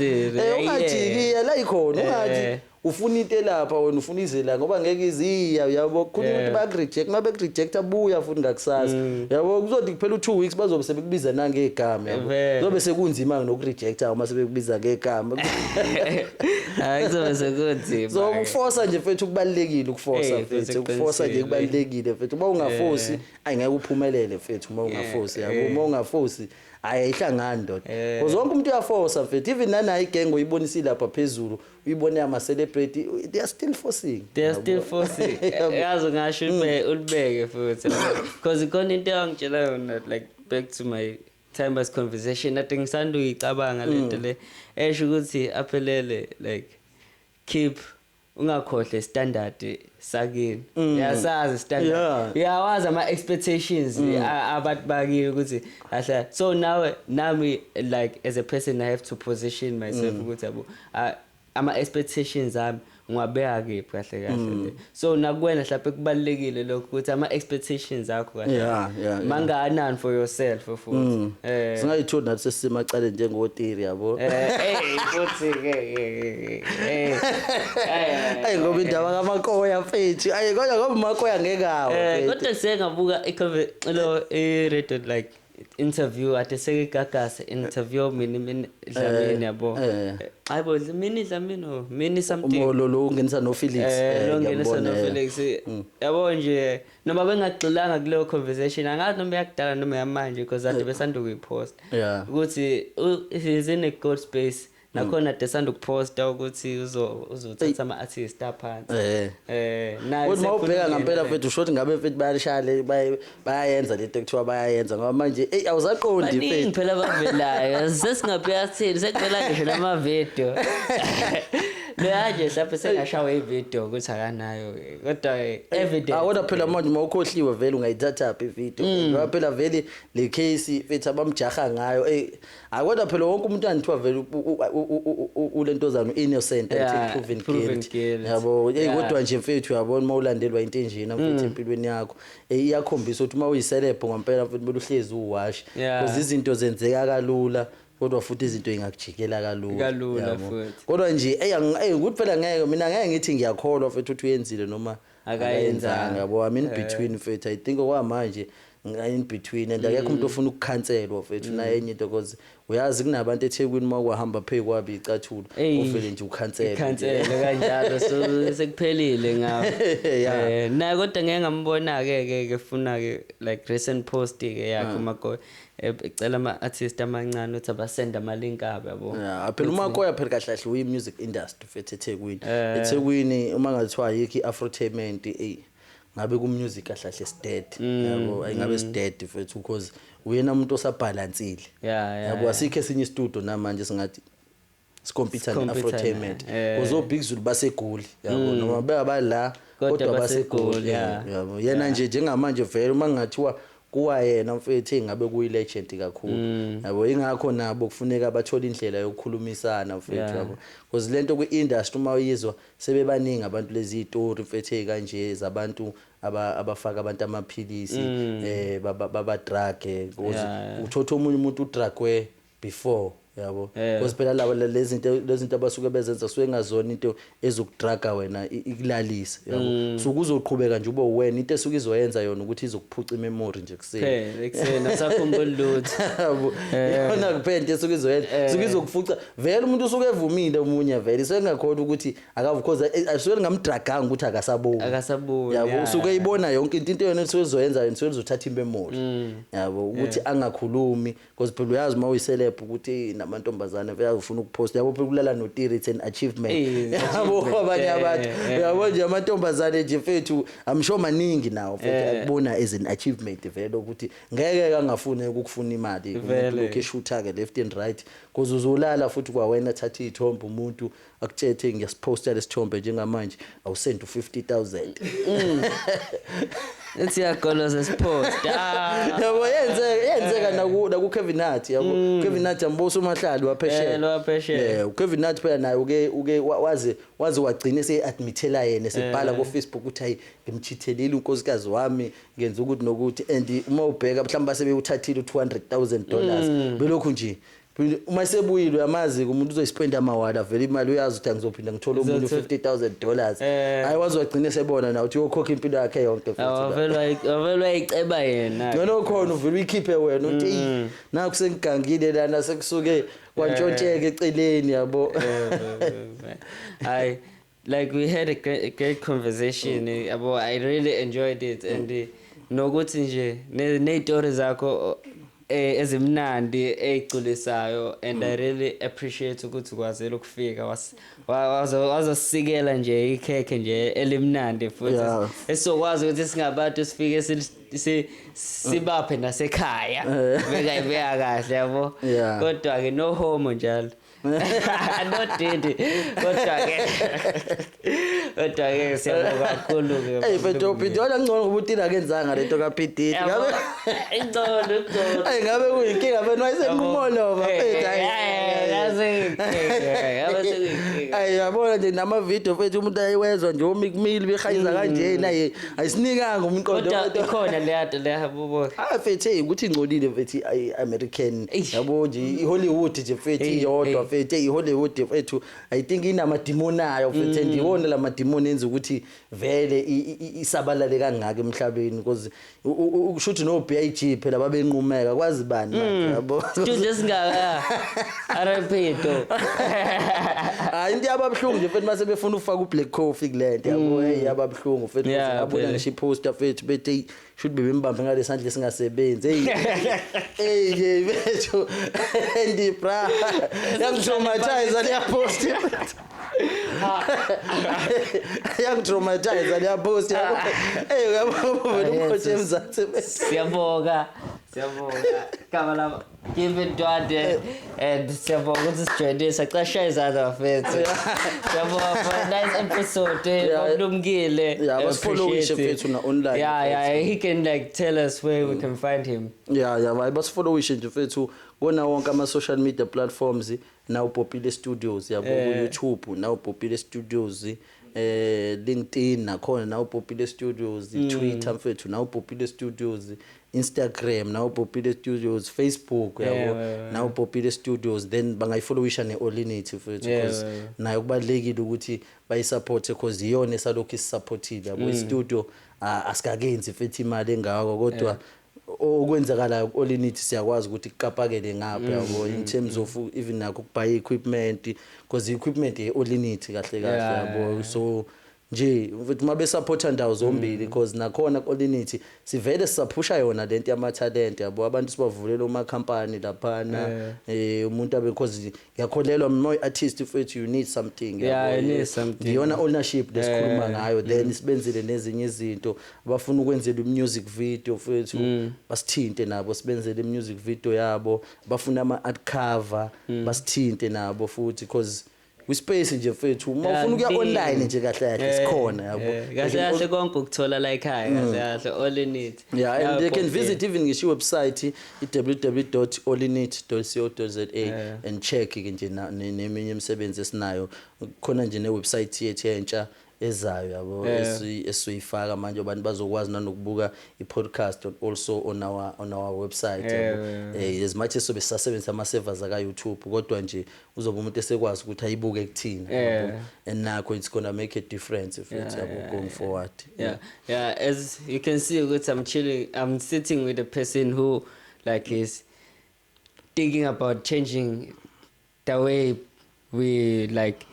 ungajiki la ikhona ungathi ufuna into lapha wena ufuna izela ngoba ngeke iziya yabo khona ukuthi bakureject mabe kureject abuya futhi ngakusasa yabo kuzothi kuphela u2 weeks bazobe sebekubiza nangegama yabo zobe sekunzima nokurejecta uma sebekubiza ngegama hayi kuzobe sekunzima so ukuforce nje mfethu kubalekile ukuforce mfethu ukuforce nje kubalekile mfethu uma ungaforce ayingeke uphumelele mfethu uma ungaforce yabo uma ungaforce ayihlangani ndoda because wonke umuntu uyaforce mfethu even nanayi gang uyibonisile lapha phezulu uyibone ama celebrity they are still forcing yazi ngasho ulibeke futhi because ikona into engitshela yona like back to my timeless conversation I think sandu uyicabanga lento le esho ukuthi aphelele like keep ungakhohle standard sakini yasazi standard yawazi ama expectations abantu bakile ukuthi ahla so now nami like as a person I have to position myself ukuthi yabo ama expectations ami ngwabeka kephi kahle so nakuwena mhlawumbe kubalekile lokho ukuthi ama expectations akho kahle manganani for yourself futhi singayithola nathi sesimacala njengotiri yabo futhi ayi ngoba indaba kamakoya mfethu ayi kodwa ngoba makoya ngekawo kodwa sengabuka lo radio like interview ate sekigagasa interview mini Dlamini yabo ayibo mini Dlamini mini something lo ungenisa no Felix lo ungenisa no Felix yabo nje noma bengagxilanga kuleyo conversation angazi noma yakudala noma yamanje because ade besanda ukuyipost ukuthi is in a good space nakhona desanda ukuposta ukuthi uzothatha ama artists aphansi naye kodwa mawubheka ngempela mfethu usho ukuthi ngabe mfethu bayashale bayayenza lento ekuthiwa bayayenza ngoba manje awuzaqondi mfethu phela bavelayo sesingabheka thini sekuvela ngisho nama video Leaje mhlawumbe sengashawa ivideo ukuthi akanayo kodwa evidence kodwa phela manje mawukhohliwe vele ungayithatha phi ivideo ngoba phela vele le case mfethu abamjaha ngayo kodwa phela wonke umuntu anithiwa vele ulentozana innocent until proven guilty yabo kodwa nje mfethu uyabona mawulandelwa into enjena mfethu empilweni yakho iyakhombisa ukuthi uma uyiceleb ngempela mfethu kumele uhlezi uwash because izinto zenzeka kalula kodwa futhi izinto ingakujikela kalula futhi kodwa nje ukuthi phela ngeke mina ngeke ngithi ngiyakholwa futhi ukuthi uyenzile noma akayenzanga yabo I mean between futhi I think okwamanje in between and akekho umuntu ofuna ukukhanselwa futhi na enye into because uyazi kunabantu eThekwini makwahamba phezu kwabi icathulo ufele nje ukhansela kanjalo so sekuphelile ngawo na kodwa ngeke ngambona ke funa ke like recent post ke yakhe uMakoya ecela ama artist amancane uthi abasenda ama link abo yabo phela uMakoya phela kahle kahle uyi music industry futhi eThekwini uma ngathiwa yiki Afrotainment ngabe ku music kahle kahle stead yabo ayingabe stead futhi because uyena umuntu osabalansile yabo asikho esinye studio namanje singathi sikompita neAfrotainment kuzo Big Zulu basegoli yabo noma bayabala kodwa basegoli yabo yena nje njengamanje vele uma ngathiwa kuwa yena mfethu engabe kuyi legend kakhulu yabo ingakho nabo kufuneka bathola indlela yokukhulumisana mfethu yabo because lento kwi-industry uma uyizwa sebebaningi abantu lezi istory mfethu kanje zabantu abafaka abantu amaphilisi baba drug uthotha umunye umuntu udrugwe before yabo because phela labo lezi zinto abasuke bezenza suke ngazona into ezokudruga wena ikulalisa yabo so kuzoqhubeka nje ube wena into esuke izoyenza yona ukuthi izokuphuca imemory nje kuseni asakhumbula lutho yona kuphela into esuke izoyenza suke izokufuca vele umuntu usuke evumile umunye vele sengakhona ukuthi akavukoza asuke ngamdraganga ukuthi akasaboni yabo usuke eyibona yonke into yona esuke izoyenza yona usuke izothatha imemory yabo ukuthi angakhulumi because phela uyazi uma uyiceleb ukuthi namantombazane vele ufuna ukupost yabo phela kulala notiri it's an achievement It's yabo abanye abantu uyabo nje amantombazane nje mfethu amsho maningi nawo mfethu akubona as an achievement vele ukuthi ngeke angafune ukufuna imali lokho eshutha ke left and right because uzolala futhi kwawena thatha izithombe umuntu akuthethe ngiyasiposta lesithombe njengamanje awusend u50,000 Let's see golos as-post. Yabo yenzeka naku Kevin Hart yabo Kevin Hart amboso mahlali waphesheya uKevin Hart phela naye uke waze wagcina seadmithela yena sebhala ku Facebook ukuthi hayi ngimchithelile unkosikazi wami ngenza ukuthi nokuthi and uma ubheka mhlawumbe basebewuthathile $200,000 belokhu nje uma sebuyile uyamazi umuntu uzoyispenda amawala vele imali uyazi ukuthi ngizophinda ngithola umuntu $50,000 hayi wazogcina sebona na uthi uyokhokha impilo yakhe yonke futhi Wavela ayiceba yena. ngeno khona uvela uyikhiphe wena uthi naku sengigangile lana sekusuke kwantshontsheke eceleni yabo Like we had a great conversation. I really enjoyed it and nokuthi nje nezitori zakho ezimnandi eziculisayo and I really appreciate ukuthi kwazela ukufika wazosikela nje ikheke nje elimnandi futhi esokwazi ukuthi singabantu sifike sibaphe nasekhaya bekayibeka kahle yabo kodwa ke no homo njalo not did kodwa ke siyabonga kakhulu ke hey mfethu Pidona ngcono ngoba uthina kenzanga lento kaPididi ngabe ingcono hey ngabe kuyinkinga wena wayesenqumolova mfethu hayi yabona nje nama video mfethu umuntu ayiwezwa nje uMikmili behayiza kanje naye ayisinikanga umqondo kodwa ikhona le bubo mfethu ukuthi ingcolile mfethu iAmerican yabo nje iHollywood nje mfethu iyodwa mfethu iHollywood mfethu I think inamadimonayo mfethu ndiwona lamadimoni enza ukuthi vele isabalale kangaka emhlabeni because ukushuthi no BIG phela babenqumeka kwazi bani manje yabo studio singaka arapito hayi into yababhlungu nje mfethu mase befuna ukufaka uBlack Coffee kulento yabo hey yababhlungu mfethu abona ngisho iposter mfethu bethi should be bembambe ngale sandle singasebenzi hey nje mfethu ndi bra yangitraumatize le post yangitraumatize le post yabo hey uyabona vele umkhosi emzansi siyabonga kama la Kevin Ndwandwe and siyabonga ukuthi sijoyine saqasha izandla mfethu siyabonga for a nice episode ngomlumkile basifollowishe mfethu na online he can like tell us where we can find him basifollowishe nje mfethu kona wonke ama social media platforms now Popile Studios yabo ku YouTube now Popile Studios LinkedIn nakhona now Popile Studios Twitter mfethu now Popile Studios Instagram now Popile Studios Facebook yabo now Popile Studios then bangayifollowisha neOlinity mfethu because nayo kubalekile ukuthi bayisupport because iyona esalokhu isupportile yabo studio asikakenzi mfethu imali engako kodwa okwenzakala Olinity siyakwazi ukuthi kuqapakele ngapha yabo in terms of even nakho kubuy equipment because equipment yeOlinity kahle yabo so nje mfethu mabe supporta ndawo zombili because nakhona Olinity sivele sisaphusha yona lento yama talent yabo abantu sibavulela uma company laphana umuntu abe because ngiyakholelwa my artist mfethu you need something yabo ngiyona ownership lesikhuluma ngayo then sibenzele nezinye izinto abafuna ukwenzela music video mfethu basithinte nabo sibenzele music video yabo bafuna ama art cover basithinte nabo futhi because space nje mfethu uma ufuna ukuya online nje kahle sikhona yabo kahle konke ukuthola la ekhaya kahle Olinity and they can visit even ngisho website www.olinity.co.za and check nje neminye imisebenzi esinayo khona nje ne website yethu entsha ezayo yabo esiyifaka manje abantu bazokwazi nanokubuka i-podcast also on our website as much as sobe sisebenzisa ama servers aka YouTube kodwa nje uzoba umuntu esekwazi ukuthi ayibuke kuthina yabo and nakho it's going to make a difference if it's going forward as you can see ukuthi I'm sitting with a person who like is thinking about changing the way we like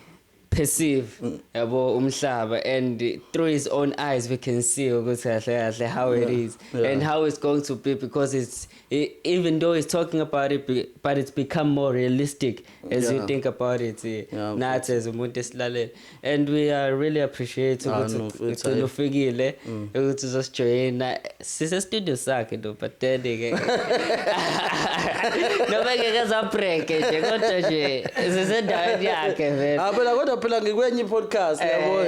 perceive yabo umhlaba, and through his own eyes we can see ukuthi kahle kahle how it is and how it's going to be, because even though he's talking about it, but it's become more realistic as you think about it. Nathi as umuntu esilalele, and we are really appreciate ukuthi ufikile ukuthi uzosijoyina sise studio sakhe ndo, but then noba ngeke zabreak nje kodwa nje sisendaweni yakhe vele. Phela ngikwenye podcast yabo.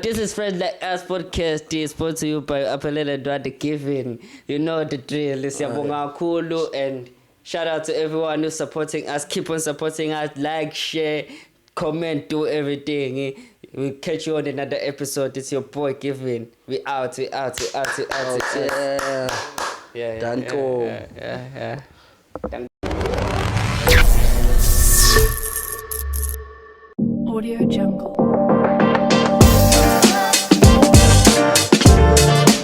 This is Friends Like Us podcast, is brought to you by Aphelele Ndwandwe Giving. You know the drill. Siyabonga kakhulu, and shout out to everyone who's supporting us. Keep on supporting us. Like, share, comment, do everything. We'll catch you on another episode. It's your boy Giving. We out. Yeah. Danko. Yeah.